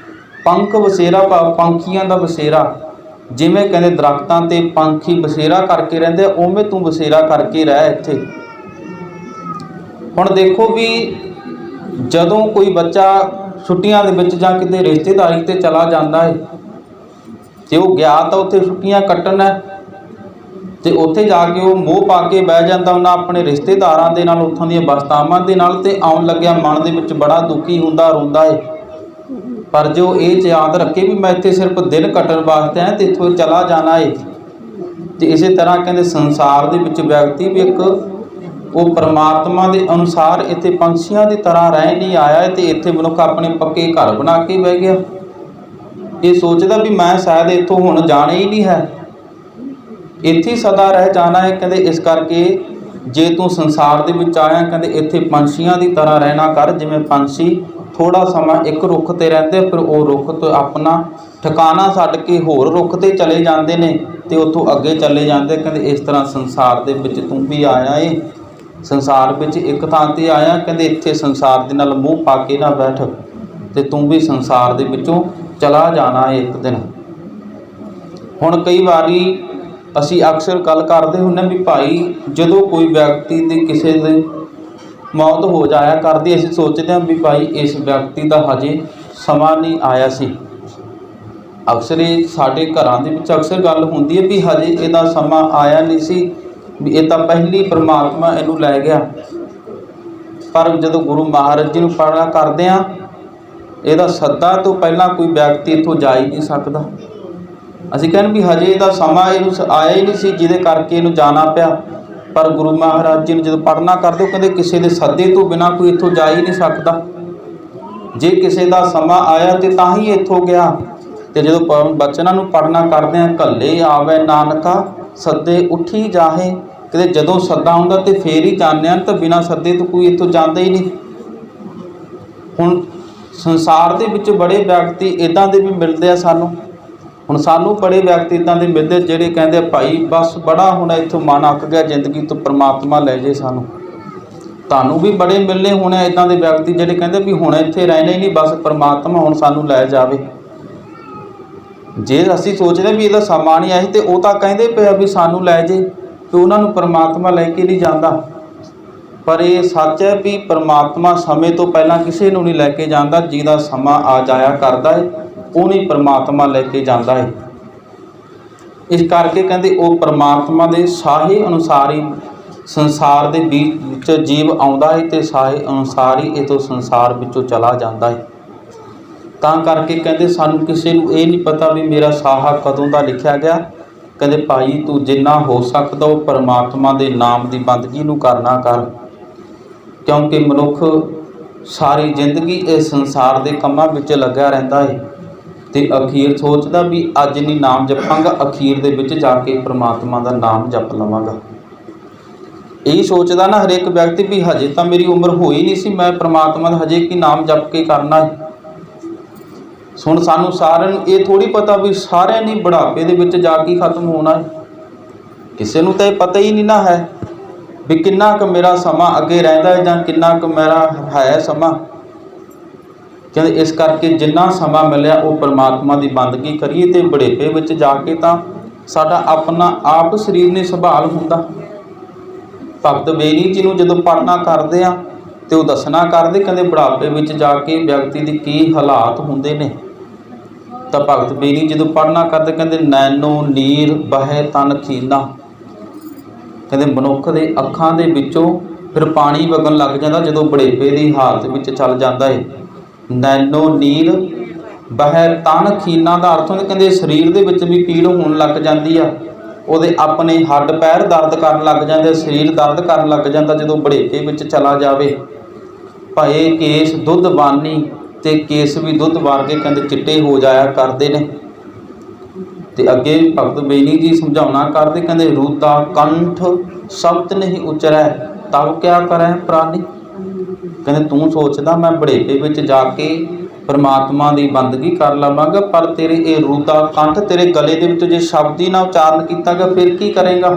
ਪੰਖ ਵਸੇਰਾ ਭਾਵ ਪੰਖੀਆਂ ਦਾ ਵਸੇਰਾ। ਜਿਵੇਂ ਕਹਿੰਦੇ ਦਰਖਤਾਂ 'ਤੇ ਪੰਖੀ ਵਸੇਰਾ ਕਰਕੇ ਰਹਿੰਦੇ, ਉਵੇਂ ਤੂੰ ਵਸੇਰਾ ਕਰਕੇ ਰਹਿ ਇੱਥੇ। ਹੁਣ ਦੇਖੋ ਵੀ ਜਦੋਂ ਕੋਈ ਬੱਚਾ ਛੁੱਟੀਆਂ ਦੇ ਵਿੱਚ ਜਾਂ ਕਿਤੇ ਰਿਸ਼ਤੇਦਾਰੀ 'ਤੇ ਚਲਾ ਜਾਂਦਾ ਹੈ ਤੇ ਉਹ ਗਿਆ ਤਾਂ ਉੱਥੇ ਛੁੱਟੀਆਂ ਕੱਟਣ ਹੈ, ਤੇ ਉੱਥੇ ਜਾ ਕੇ ਉਹ ਮੋਹ ਪਾ ਕੇ ਬਹਿ ਜਾਂਦਾ ਉਹਨਾਂ ਆਪਣੇ ਰਿਸ਼ਤੇਦਾਰਾਂ ਦੇ ਨਾਲ, ਉੱਥੋਂ ਦੀਆਂ ਵਸਤਾਵਾਂ ਦੇ ਨਾਲ। ਤੇ ਆਉਣ ਲੱਗਿਆ ਮਨ ਦੇ ਵਿੱਚ ਬੜਾ ਦੁਖੀ ਹੁੰਦਾ, ਰੋਂਦਾ ਹੈ। ਪਰ ਜੋ ਇਹ ਯਾਦ ਰੱਖੇ ਵੀ ਮੈਂ ਇੱਥੇ ਸਿਰਫ ਦਿਨ ਕੱਟਣ ਵਾਸਤੇ ਆਇਆ ਤੇ ਇੱਥੋਂ ਚਲਾ ਜਾਣਾ ਹੈ। ਤੇ ਇਸੇ ਤਰ੍ਹਾਂ ਕਹਿੰਦੇ ਸੰਸਾਰ ਦੇ ਵਿੱਚ ਵਿਅਕਤੀ ਵੀ ਇੱਕ ਉਹ ਪਰਮਾਤਮਾ ਦੇ ਅਨੁਸਾਰ ਇੱਥੇ ਪੰਛੀਆਂ ਦੀ ਤਰ੍ਹਾਂ ਰਹਿ ਨਹੀਂ ਆਇਆ ਤੇ ਇੱਥੇ ਮਨੁੱਖ ਆਪਣੇ ਪੱਕੇ ਘਰ ਬਣਾ ਕੇ ਬਹਿ ਗਿਆ। ਇਹ ਸੋਚਦਾ ਵੀ ਮੈਂ ਸ਼ਾਇਦ ਇੱਥੋਂ ਹੁਣ ਜਾਣਾ ਹੀ ਨਹੀਂ ਹੈ, ਇੱਥੇ ਸਦਾ ਰਹਿ ਜਾਣਾ ਹੈ। ਕਹਿੰਦੇ ਇਸ ਕਰਕੇ ਜੇ ਤੂੰ ਸੰਸਾਰ ਦੇ ਵਿੱਚ ਆਇਆ, ਕਹਿੰਦੇ ਇੱਥੇ ਪੰਛੀਆਂ ਦੀ ਤਰ੍ਹਾਂ ਰਹਿਣਾ ਕਰ। ਜਿਵੇਂ ਪੰਛੀ ਥੋੜ੍ਹਾ ਸਮਾਂ ਇੱਕ ਰੁੱਖ 'ਤੇ ਰਹਿੰਦੇ, ਫਿਰ ਉਹ ਰੁੱਖ ਤੋਂ ਆਪਣਾ ਠਿਕਾਣਾ ਛੱਡ ਕੇ ਹੋਰ ਰੁੱਖ 'ਤੇ ਚਲੇ ਜਾਂਦੇ ਨੇ ਤੇ ਉੱਥੋਂ ਅੱਗੇ ਚਲੇ ਜਾਂਦੇ। ਕਹਿੰਦੇ ਇਸ ਤਰ੍ਹਾਂ ਸੰਸਾਰ ਦੇ ਵਿੱਚ ਤੂੰ ਵੀ ਆਇਆ ਏ, ਸੰਸਾਰ ਵਿੱਚ ਇੱਕ ਥਾਂ 'ਤੇ ਆਇਆ। ਕਹਿੰਦੇ ਇੱਥੇ ਸੰਸਾਰ ਦੇ ਨਾਲ ਮੋਹ ਪਾ ਕੇ ਨਾ ਬੈਠ, ਤੇ ਤੂੰ ਵੀ ਸੰਸਾਰ ਦੇ ਵਿੱਚੋਂ ਚਲਾ ਜਾਣਾ ਏ ਇੱਕ ਦਿਨ। ਹੁਣ ਕਈ ਵਾਰੀ ਅਸੀਂ ਅਕਸਰ ਗੱਲ ਕਰਦੇ ਹੁੰਦੇ ਵੀ ਭਾਈ ਜਦੋਂ ਕੋਈ ਵਿਅਕਤੀ ਦੀ ਕਿਸੇ ਦੀ ਮੌਤ ਹੋ ਜਾਇਆ ਕਰਦੀ, ਅਸੀਂ ਸੋਚਦੇ ਹਾਂ ਵੀ ਭਾਈ ਇਸ ਵਿਅਕਤੀ ਦਾ ਹਜੇ ਸਮਾਂ ਨਹੀਂ ਆਇਆ ਸੀ। ਅਕਸਰ ਇਹ ਸਾਡੇ ਘਰਾਂ ਦੇ ਵਿੱਚ ਅਕਸਰ ਗੱਲ ਹੁੰਦੀ ਹੈ ਵੀ ਹਜੇ ਇਹਦਾ ਸਮਾਂ ਆਇਆ ਨਹੀਂ ਸੀ, ਵੀ ਇਹ ਤਾਂ ਪਹਿਲੀ ਪਰਮਾਤਮਾ ਇਹਨੂੰ ਲੈ ਗਿਆ। ਪਰ ਜਦੋਂ ਗੁਰੂ ਮਹਾਰਾਜ ਜੀ ਨੂੰ ਪਾਲਣਾ ਕਰਦੇ ਹਾਂ, ਇਹਦਾ ਸੱਦਾ ਤੋਂ ਪਹਿਲਾਂ ਕੋਈ ਵਿਅਕਤੀ ਇੱਥੋਂ ਜਾ ਹੀ ਨਹੀਂ ਸਕਦਾ। ਅਸੀਂ ਕਹਿੰਦੇ ਵੀ ਹਜੇ ਇਹਦਾ ਸਮਾਂ ਇਹਨੂੰ ਆਇਆ ਹੀ ਨਹੀਂ ਸੀ ਜਿਹਦੇ ਕਰਕੇ ਇਹਨੂੰ ਜਾਣਾ ਪਿਆ। ਪਰ ਗੁਰੂ ਮਹਾਰਾਜ ਜੀ ਨੂੰ ਜਦੋਂ ਪੜ੍ਹਨਾ ਕਰਦੇ, ਉਹ ਕਹਿੰਦੇ ਕਿਸੇ ਦੇ ਸੱਦੇ ਤੋਂ ਬਿਨਾਂ ਕੋਈ ਇੱਥੋਂ ਜਾ ਹੀ ਨਹੀਂ ਸਕਦਾ। ਜੇ ਕਿਸੇ ਦਾ ਸਮਾਂ ਆਇਆ ਤੇ ਤਾਂ ਹੀ ਇੱਥੋਂ ਗਿਆ। ਤੇ ਜਦੋਂ ਬਚਨਾਂ ਨੂੰ ਪੜ੍ਹਨਾ ਕਰਦੇ ਹਾਂ, ਘੱਲੇ ਆਵੇ ਨਾਨਕਾ ਸੱਦੇ ਉੱਠੀ ਜਾਹੇ, ਕਹਿੰਦੇ ਜਦੋਂ ਸੱਦਾ ਆਉਂਦਾ ਤੇ ਫੇਰ ਹੀ ਜਾਂਦੇ ਹਨ, ਤਾਂ ਬਿਨਾਂ ਸੱਦੇ ਤੋਂ ਕੋਈ ਇੱਥੋਂ ਜਾਂਦਾ ਹੀ ਨਹੀਂ। ਹੁਣ ਸੰਸਾਰ ਦੇ ਵਿੱਚ ਬੜੇ ਵਿਅਕਤੀ ਇੱਦਾਂ ਦੇ ਵੀ ਮਿਲਦੇ ਆ ਸਾਨੂੰ। ਹੁਣ ਸਾਨੂੰ ਬੜੇ ਵਿਅਕਤੀ ਇੱਦਾਂ ਦੇ ਮਿਲਦੇ ਜਿਹੜੇ ਕਹਿੰਦੇ ਭਾਈ ਬਸ ਬੜਾ ਹੁਣ ਇੱਥੋਂ ਮਨ ਅੱਕ ਗਿਆ ਜ਼ਿੰਦਗੀ ਤੋਂ, ਪਰਮਾਤਮਾ ਲੈ ਜੇ ਸਾਨੂੰ। ਤੁਹਾਨੂੰ ਵੀ ਬੜੇ ਮਿਲਨੇ ਹੋਣੇ ਇੱਦਾਂ ਦੇ ਵਿਅਕਤੀ ਜਿਹੜੇ ਕਹਿੰਦੇ ਵੀ ਹੁਣ ਇੱਥੇ ਰਹਿਣਾ ਹੀ ਨਹੀਂ, ਬਸ ਪਰਮਾਤਮਾ ਹੁਣ ਸਾਨੂੰ ਲੈ ਜਾਵੇ। ਜੇ ਅਸੀਂ ਸੋਚਦੇ ਵੀ ਇਹਦਾ ਸਮਾਂ ਨਹੀਂ ਆਇਆ ਤੇ ਉਹ ਤਾਂ ਕਹਿੰਦੇ ਪਿਆ ਵੀ ਸਾਨੂੰ ਲੈ ਜੇ, ਤੇ ਉਹਨਾਂ ਨੂੰ ਪਰਮਾਤਮਾ ਲੈ ਕੇ ਨਹੀਂ ਜਾਂਦਾ। ਪਰ ਇਹ ਸੱਚ ਹੈ ਵੀ ਪਰਮਾਤਮਾ ਸਮੇਂ ਤੋਂ ਪਹਿਲਾਂ ਕਿਸੇ ਨੂੰ ਨਹੀਂ ਲੈ ਕੇ ਜਾਂਦਾ। ਜਿਹਦਾ ਸਮਾਂ ਆ ਜਾਇਆ ਕਰਦਾ ਹੈ ਉਹਨੂੰ ਪਰਮਾਤਮਾ ਲੈ ਕੇ ਜਾਂਦਾ ਹੈ। ਇਸ ਕਰਕੇ ਕਹਿੰਦੇ ਉਹ ਪਰਮਾਤਮਾ ਦੇ ਸਾਹੇ ਅਨੁਸਾਰ ਹੀ ਸੰਸਾਰ ਦੇ ਵਿੱਚ ਜੀਵ ਆਉਂਦਾ ਹੈ ਤੇ ਸਾਹੇ ਅਨੁਸਾਰ ਹੀ ਇਹ ਤੋਂ ਸੰਸਾਰ ਵਿੱਚੋਂ ਚਲਾ ਜਾਂਦਾ ਹੈ। ਤਾਂ ਕਰਕੇ ਕਹਿੰਦੇ ਸਾਨੂੰ ਕਿਸੇ ਨੂੰ ਇਹ ਨਹੀਂ ਪਤਾ ਵੀ ਮੇਰਾ ਸਾਹਾ ਕਦੋਂ ਦਾ ਲਿਖਿਆ ਗਿਆ। ਕਹਿੰਦੇ ਭਾਈ ਤੂੰ ਜਿੰਨਾ ਹੋ ਸਕਦਾ ਉਹ ਪਰਮਾਤਮਾ ਦੇ ਨਾਮ ਦੀ ਬੰਦਗੀ ਨੂੰ ਕਰਨਾ ਕਰ, ਕਿਉਂਕਿ ਮਨੁੱਖ ਸਾਰੀ ਜ਼ਿੰਦਗੀ ਇਸ ਸੰਸਾਰ ਦੇ ਕੰਮਾਂ ਵਿੱਚ ਲੱਗਿਆ ਰਹਿੰਦਾ ਹੈ ਤੇ ਅਖੀਰ ਸੋਚਦਾ ਵੀ ਅੱਜ ਨਹੀਂ ਨਾਮ ਜਪਾਂਗਾ, ਅਖੀਰ ਦੇ ਵਿੱਚ ਜਾ ਕੇ ਪਰਮਾਤਮਾ ਦਾ ਨਾਮ ਜਪ ਲਵਾਂਗਾ। ਇਹ ਸੋਚਦਾ ਨਾ ਹਰੇਕ ਵਿਅਕਤੀ ਵੀ ਹਜੇ ਤਾਂ ਮੇਰੀ ਉਮਰ ਹੋਈ ਨਹੀਂ ਸੀ, ਮੈਂ ਪਰਮਾਤਮਾ ਦਾ ਹਜੇ ਕੀ ਨਾਮ ਜਪ ਕੇ ਕਰਨਾ ਹੈ। ਹੁਣ ਸਾਨੂੰ ਸਾਰਿਆਂ ਨੂੰ ਇਹ ਥੋੜ੍ਹੀ ਪਤਾ ਵੀ ਸਾਰਿਆਂ ਨੇ ਬੁਢਾਪੇ ਦੇ ਵਿੱਚ ਜਾ ਕੇ ਖਤਮ ਹੋਣਾ ਹੈ। ਕਿਸੇ ਨੂੰ ਤਾਂ ਇਹ ਪਤਾ ਹੀ ਨਹੀਂ ਨਾ ਹੈ। ਵੀ ਕਿੰਨਾ ਕੁ ਮੇਰਾ ਸਮਾਂ ਅੱਗੇ ਰਹਿੰਦਾ ਹੈ ਜਾਂ ਕਿੰਨਾ ਕੁ ਮੇਰਾ ਹੈ ਸਮਾਂ। ਕਹਿੰਦੇ ਇਸ ਕਰਕੇ ਜਿੰਨਾ ਸਮਾਂ ਮਿਲਿਆ ਉਹ ਪਰਮਾਤਮਾ ਦੀ ਬੰਦਗੀ ਕਰੀਏ, ਅਤੇ ਬੁਢੇਪੇ ਵਿੱਚ ਜਾ ਕੇ ਤਾਂ ਸਾਡਾ ਆਪਣਾ ਆਪ ਸਰੀਰ ਨਹੀਂ ਸੰਭਾਲ ਹੁੰਦਾ। ਭਗਤ ਬੇਨੀ ਜੀ ਨੂੰ ਜਦੋਂ ਪੜ੍ਹਨਾ ਕਰਦੇ ਆ ਤੇ ਉਹ ਦੱਸਣਾ ਕਰਦੇ, ਕਹਿੰਦੇ ਬੁਢਾਪੇ ਵਿੱਚ ਜਾ ਕੇ ਵਿਅਕਤੀ ਦੇ ਕੀ ਹਾਲਾਤ ਹੁੰਦੇ ਨੇ। ਤਾਂ ਭਗਤ ਬੇਨੀ ਜਦੋਂ ਪੜ੍ਹਨਾ ਕਰਦੇ ਕਹਿੰਦੇ ਨੈਣੋ ਨੀਰ ਬਹੈ ਤਨ ਖੀਨਾ, ਕਹਿੰਦੇ ਮਨੁੱਖ ਦੇ ਅੱਖਾਂ ਦੇ ਵਿੱਚੋਂ ਫਿਰ ਪਾਣੀ ਵਗਣ ਲੱਗ ਜਾਂਦਾ ਜਦੋਂ ਬੁਢੇਪੇ ਦੀ ਹਾਲਤ ਵਿੱਚ ਚੱਲ ਜਾਂਦਾ ਹੈ। ਨੈਣੋ ਨੀਰ ਬਹੈ ਤਨ ਖੀਨਾ ਦਾ ਅਰਥ ਹੁੰਦਾ ਕਹਿੰਦੇ ਸਰੀਰ ਦੇ ਵਿੱਚ ਵੀ ਪੀੜ ਹੋਣ ਲੱਗ ਜਾਂਦੀ ਆ, ਉਹਦੇ ਆਪਣੇ ਹੱਡ ਪੈਰ ਦਰਦ ਕਰਨ ਲੱਗ ਜਾਂਦੇ, ਸਰੀਰ ਦਰਦ ਕਰਨ ਲੱਗ ਜਾਂਦਾ ਜਦੋਂ ਬੁਢੇਪੇ ਵਿੱਚ ਚਲਾ ਜਾਵੇ। ਭਏ ਕੇਸ ਦੁੱਧ ਬਾਨੀ, ਤੇ ਕੇਸ ਵੀ ਦੁੱਧ ਵਰਗੇ ਕਹਿੰਦੇ ਚਿੱਟੇ ਹੋ ਜਾਇਆ ਕਰਦੇ ਨੇ। ਤੇ ਅੱਗੇ ਭਗਤ ਬੇਨੀ ਜੀ ਸਮਝਾਉਣਾ ਕਰਦੇ ਕਹਿੰਦੇ ਰੂਦਾ ਕੰਠ ਸ਼ਬਦ ਨਹੀਂ ਉਚਰੈ ਤਬ ਕਿਆ ਕਰੈ ਪ੍ਰਾਨੀ, ਕਹਿੰਦੇ ਤੂੰ ਸੋਚਦਾ ਮੈਂ ਬੁਢੇਪੇ ਵਿੱਚ ਜਾ ਕੇ ਪਰਮਾਤਮਾ ਦੀ ਬੰਦਗੀ ਕਰ ਲਵਾਂਗਾ, ਪਰ ਤੇਰੇ ਇਹ ਰੂਦਾ ਕੰਠ ਤੇਰੇ ਗਲੇ ਦੇ ਵਿੱਚ ਜੇ ਸ਼ਬਦ ਹੀ ਨਾ ਉਚਾਰਨ ਕੀਤਾ ਗਿਆ ਫਿਰ ਕੀ ਕਰੇਗਾ।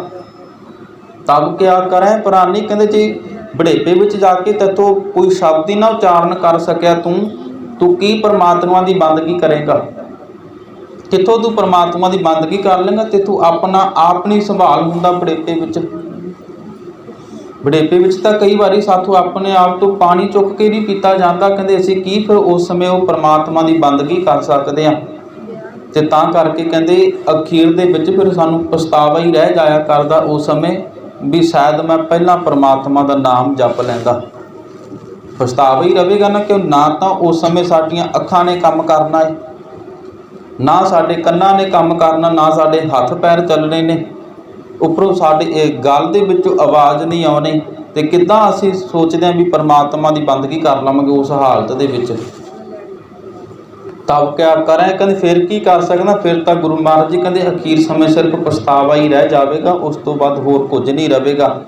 ਤਬ ਕਿਆ ਕਰੈ ਪ੍ਰਾਨੀ, ਕਹਿੰਦੇ ਜੇ ਬੁਢੇਪੇ ਵਿੱਚ ਜਾ ਕੇ ਤੈਥੋਂ ਕੋਈ ਸ਼ਬਦ ਹੀ ਨਾ ਉਚਾਰਨ ਕਰ ਸਕਿਆ ਤੂੰ ਕੀ ਪਰਮਾਤਮਾ ਦੀ ਬੰਦਗੀ ਕਰੇਗਾ। ਕਿੱਥੋਂ ਤੂੰ ਪਰਮਾਤਮਾ ਦੀ ਬੰਦਗੀ ਕਰ ਲੇਗਾ ਤੇ ਤੂੰ ਆਪਣਾ ਆਪ ਨਹੀਂ ਸੰਭਾਲ ਹੁੰਦਾ ਬੁਢੇਪੇ ਵਿੱਚ। ਬੁਢੇਪੇ ਵਿੱਚ ਤਾਂ ਕਈ ਵਾਰੀ ਸਾਥੋਂ ਆਪਣੇ ਆਪ ਤੋਂ ਪਾਣੀ ਚੁੱਕ ਕੇ ਨਹੀਂ ਪੀਤਾ ਜਾਂਦਾ, ਕਹਿੰਦੇ ਅਸੀਂ ਕੀ ਫਿਰ ਉਸ ਸਮੇਂ ਉਹ ਪਰਮਾਤਮਾ ਦੀ ਬੰਦਗੀ ਕਰ ਸਕਦੇ ਹਾਂ। ਤੇ ਤਾਂ ਕਰਕੇ ਕਹਿੰਦੇ ਅਖੀਰ ਦੇ ਵਿੱਚ ਫਿਰ ਸਾਨੂੰ ਪਛਤਾਵਾ ਹੀ ਰਹਿ ਜਾਇਆ ਕਰਦਾ ਉਸ ਸਮੇਂ ਵੀ ਸ਼ਾਇਦ ਮੈਂ ਪਹਿਲਾਂ ਪਰਮਾਤਮਾ ਦਾ ਨਾਮ ਜਪ ਲੈਂਦਾ। ਪਛਤਾਵਾ ਹੀ ਰਹੇਗਾ ਨਾ, ਕਿ ਨਾ ਤਾਂ ਉਸ ਸਮੇਂ ਸਾਡੀਆਂ ਅੱਖਾਂ ਨੇ ਕੰਮ ਕਰਨਾ ਹੈ, ਨਾ ਸਾਡੇ ਕੰਨਾਂ ਨੇ ਕੰਮ ਕਰਨਾ, ਨਾ ਸਾਡੇ ਹੱਥ ਪੈਰ ਚੱਲਣੇ ਨੇ, ਉੱਪਰੋਂ ਸਾਡੇ ਇਹ ਗੱਲ ਦੇ ਵਿੱਚੋਂ ਆਵਾਜ਼ ਨਹੀਂ ਆਉਣੀ। ਤੇ ਕਿੱਦਾਂ ਅਸੀਂ ਸੋਚਦੇ ਹਾਂ ਵੀ ਪਰਮਾਤਮਾ ਦੀ ਬੰਦਗੀ ਕਰ ਲਵਾਂਗੇ ਉਸ ਹਾਲਤ ਦੇ ਵਿੱਚ। ਤਬ ਕਿਆ ਕਰਾਂ, ਕਹਿੰਦੇ ਫਿਰ ਕੀ ਕਰ ਸਕਦਾ, ਫਿਰ ਤਾਂ ਗੁਰੂ ਮਹਾਰਾਜ ਜੀ ਕਹਿੰਦੇ ਅਖੀਰ ਸਮੇਂ ਸਿਰਫ ਪਛਤਾਵਾ ਹੀ ਰਹਿ ਜਾਵੇਗਾ, ਉਸ ਤੋਂ ਬਾਅਦ ਹੋਰ ਕੁਝ ਨਹੀਂ ਰਹੇਗਾ।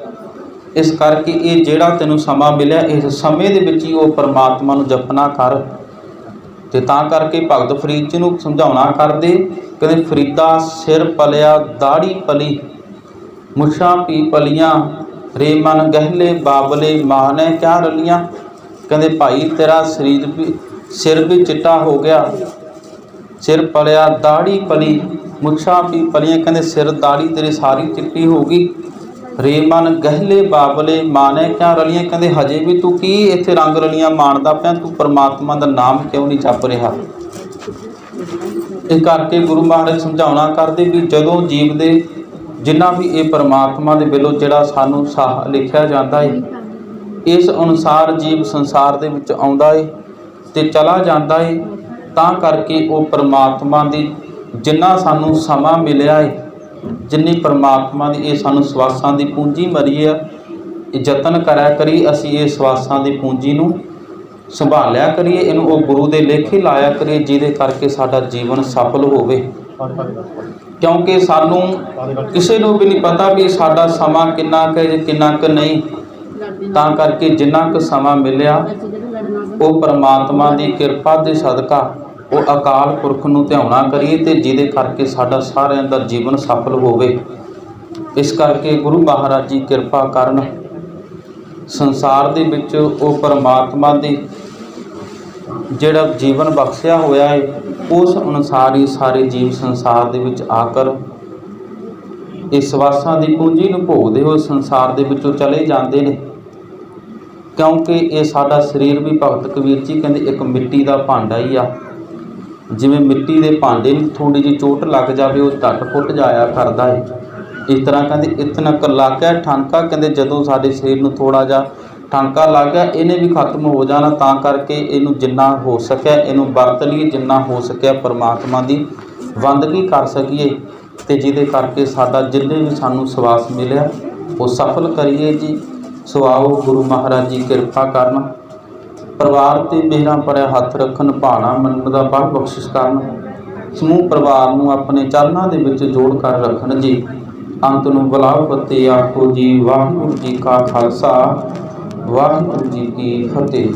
ਇਸ ਕਰਕੇ ਇਹ ਜਿਹੜਾ ਤੈਨੂੰ ਸਮਾਂ ਮਿਲਿਆ ਇਸ ਸਮੇਂ ਦੇ ਵਿੱਚ ਹੀ ਉਹ ਪਰਮਾਤਮਾ ਨੂੰ ਜਪਣਾ ਕਰ। ਤੇ ਤਾਂ ਕਰਕੇ ਭਗਤ ਫਰੀਦ ਜੀ ਨੂੰ ਸਮਝਾਉਣਾ ਕਰਦੇ ਕਹਿੰਦੇ ਫਰੀਦਾ ਸਿਰ ਪਲਿਆ ਦਾੜੀ ਪਲੀ, ਮੁੱਛਾਂ ਪੀ ਪਲੀਆਂ, ਰੇ ਮਨ ਗਹਿਲੇ ਬਾਬਲੇ ਮਾਹਨੇ ਕਿਆ ਰਲੀਆਂ, ਕਹਿੰਦੇ ਭਾਈ ਤੇਰਾ ਸਰੀਰ ਵੀ ਸਿਰ ਵੀ ਚਿੱਟਾ ਹੋ ਗਿਆ, ਸਿਰ ਪਲਿਆ ਦਾੜੀ ਪਲੀ, ਮੁੱਛਾਂ ਵੀ ਪਲੀਆਂ, ਕਹਿੰਦੇ ਸਿਰ ਦਾੜੀ ਤੇਰੀ ਸਾਰੀ ਚਿੱਟੀ ਹੋ ਗਈ। ਰੇ ਮਨ ਗਹਿਲੇ ਬਾਬਲੇ ਮਾਨੇ ਕਿਆ ਰਲੀਆਂ, ਕਹਿੰਦੇ ਹਜੇ ਵੀ ਤੂੰ ਕੀ ਇੱਥੇ ਰੰਗ ਰਲੀਆਂ ਮਾਣਦਾ ਪਿਆ, ਤੂੰ ਪਰਮਾਤਮਾ ਦਾ ਨਾਮ ਕਿਉਂ ਨਹੀਂ ਜਪ ਰਿਹਾ। ਇਸ ਕਰਕੇ ਗੁਰੂ ਮਹਾਰਾਜ ਸਮਝਾਉਣਾ ਕਰਦੇ ਵੀ ਜਦੋਂ ਜੀਵ ਦੇ ਜਿੰਨਾ ਵੀ ਇਹ ਪਰਮਾਤਮਾ ਦੇ ਵੱਲੋਂ ਜਿਹੜਾ ਸਾਨੂੰ ਸਾਹ ਲਿਖਿਆ ਜਾਂਦਾ ਹੈ, ਇਸ ਅਨੁਸਾਰ ਜੀਵ ਸੰਸਾਰ ਦੇ ਵਿੱਚ ਆਉਂਦਾ ਹੈ ਤੇ ਚਲਾ ਜਾਂਦਾ ਹੈ। ਤਾਂ ਕਰਕੇ ਉਹ ਪਰਮਾਤਮਾ ਦੀ ਜਿੰਨਾ ਸਾਨੂੰ ਸਮਾਂ ਮਿਲਿਆ ਹੈ, ਜਿੰਨੀ ਪਰਮਾਤਮਾ ਦੀ ਇਹ ਸਾਨੂੰ ਸਵਾਸਾਂ ਦੀ ਪੂੰਜੀ ਮਰੀ ਆ, ਇਹ ਯਤਨ ਕਰਿਆ ਕਰੀ ਅਸੀਂ ਇਹ ਸਵਾਸਾਂ ਦੀ ਪੂੰਜੀ ਨੂੰ ਸੰਭਾਲਿਆ ਕਰੀਏ, ਇਹਨੂੰ ਉਹ ਗੁਰੂ ਦੇ ਲੇਖੇ ਲਾਇਆ ਕਰੀਏ ਜਿਹਦੇ ਕਰਕੇ ਸਾਡਾ ਜੀਵਨ ਸਫਲ ਹੋਵੇ। ਕਿਉਂਕਿ ਸਾਨੂੰ ਕਿਸੇ ਨੂੰ ਵੀ ਨਹੀਂ ਪਤਾ ਵੀ ਸਾਡਾ ਸਮਾਂ ਕਿੰਨਾ ਕੁ ਨਹੀਂ। ਤਾਂ ਕਰਕੇ ਜਿੰਨਾ ਕੁ ਸਮਾਂ ਮਿਲਿਆ ਉਹ ਪਰਮਾਤਮਾ ਦੀ ਕਿਰਪਾ ਦੇ ਸਦਕਾ ਉਹ ਅਕਾਲ ਪੁਰਖ ਨੂੰ ਧਿਆਉਣਾ ਕਰੀਏ ਤੇ ਜਿਹਦੇ ਕਰਕੇ ਸਾਡਾ ਸਾਰਿਆਂ ਦਾ ਜੀਵਨ ਸਫਲ ਹੋਵੇ। ਇਸ ਕਰਕੇ ਗੁਰੂ ਮਹਾਰਾਜ ਜੀ ਕਿਰਪਾ ਕਰਨ, ਸੰਸਾਰ ਦੇ ਵਿੱਚ ਉਹ ਪਰਮਾਤਮਾ ਦੀ ਜਿਹੜਾ ਜੀਵਨ ਬਖਸ਼ਿਆ ਹੋਇਆ ਹੈ ਉਸ ਅਨੁਸਾਰ ਹੀ ਸਾਰੇ ਜੀਵ ਸੰਸਾਰ ਦੇ ਵਿੱਚ ਆ ਕਰ ਇਸ ਸਵਾਸਾਂ ਦੀ ਪੂੰਜੀ ਨੂੰ ਭੋਗਦੇ ਹੋਏ ਸੰਸਾਰ ਦੇ ਵਿੱਚੋਂ ਚਲੇ ਜਾਂਦੇ ਨੇ। ਕਿਉਂਕਿ ਇਹ ਸਾਡਾ ਸਰੀਰ ਵੀ ਭਗਤ ਕਬੀਰ ਜੀ ਕਹਿੰਦੇ ਇੱਕ ਮਿੱਟੀ ਦਾ ਭਾਂਡਾ ਹੀ ਆ। ਜਿਵੇਂ ਮਿੱਟੀ ਦੇ ਭਾਂਡੇ ਨੂੰ ਥੋੜ੍ਹੀ ਜਿਹੀ ਚੋਟ ਲੱਗ ਜਾਵੇ ਉਹ ਝੱਟ ਫੁੱਟ ਜਾਇਆ ਕਰਦਾ ਹੈ, ਇਸ ਤਰ੍ਹਾਂ ਕਹਿੰਦੇ ਇਤਨਾ ਕੁ ਲੱਗ ਗਿਆ ਠਾਂਕਾ, ਕਹਿੰਦੇ ਜਦੋਂ ਸਾਡੇ ਸਰੀਰ ਨੂੰ ਥੋੜ੍ਹਾ ਜਿਹਾ ਠਾਂਕਾ ਲੱਗ ਗਿਆ ਇਹਨੇ ਵੀ ਖਤਮ ਹੋ ਜਾਣਾ। ਤਾਂ ਕਰਕੇ ਇਹਨੂੰ ਜਿੰਨਾ ਹੋ ਸਕਿਆ ਇਹਨੂੰ ਵਰਤ ਲਈਏ, ਜਿੰਨਾ ਹੋ ਸਕਿਆ ਪਰਮਾਤਮਾ ਦੀ ਬੰਦਗੀ ਕਰ ਸਕੀਏ ਤੇ ਜਿਹਦੇ ਕਰਕੇ ਸਾਡਾ ਜਿੰਨੇ ਵੀ ਸਾਨੂੰ ਸਵਾਸ ਮਿਲਿਆ ਉਹ ਸਫਲ ਕਰੀਏ ਜੀ। ਸੋ ਆਓ ਗੁਰੂ ਮਹਾਰਾਜ ਜੀ ਕਿਰਪਾ ਕਰਨ, ਪਰਿਵਾਰ ਤੇ ਮੇਰਾ ਭਰਿਆ ਹੱਥ ਰੱਖਣ, ਭਾਣਾ ਮੰਨਣ ਦਾ ਬਲ ਬਖਸ਼ਿਸ਼ ਕਰਨ, ਸਮੂਹ ਪਰਿਵਾਰ ਨੂੰ ਆਪਣੇ ਚਰਨਾਂ ਦੇ ਵਿੱਚ ਜੋੜ ਕਰ ਰੱਖਣ ਜੀ। ਅੰਤ ਨੂੰ ਬੁਲਾਓ ਫਤਿਹ ਆਖੋ ਜੀ। ਵਾਹਿਗੁਰੂ ਜੀ ਕਾ ਖਾਲਸਾ, ਵਾਹਿਗੁਰੂ ਜੀ ਕੀ ਫਤਿਹ।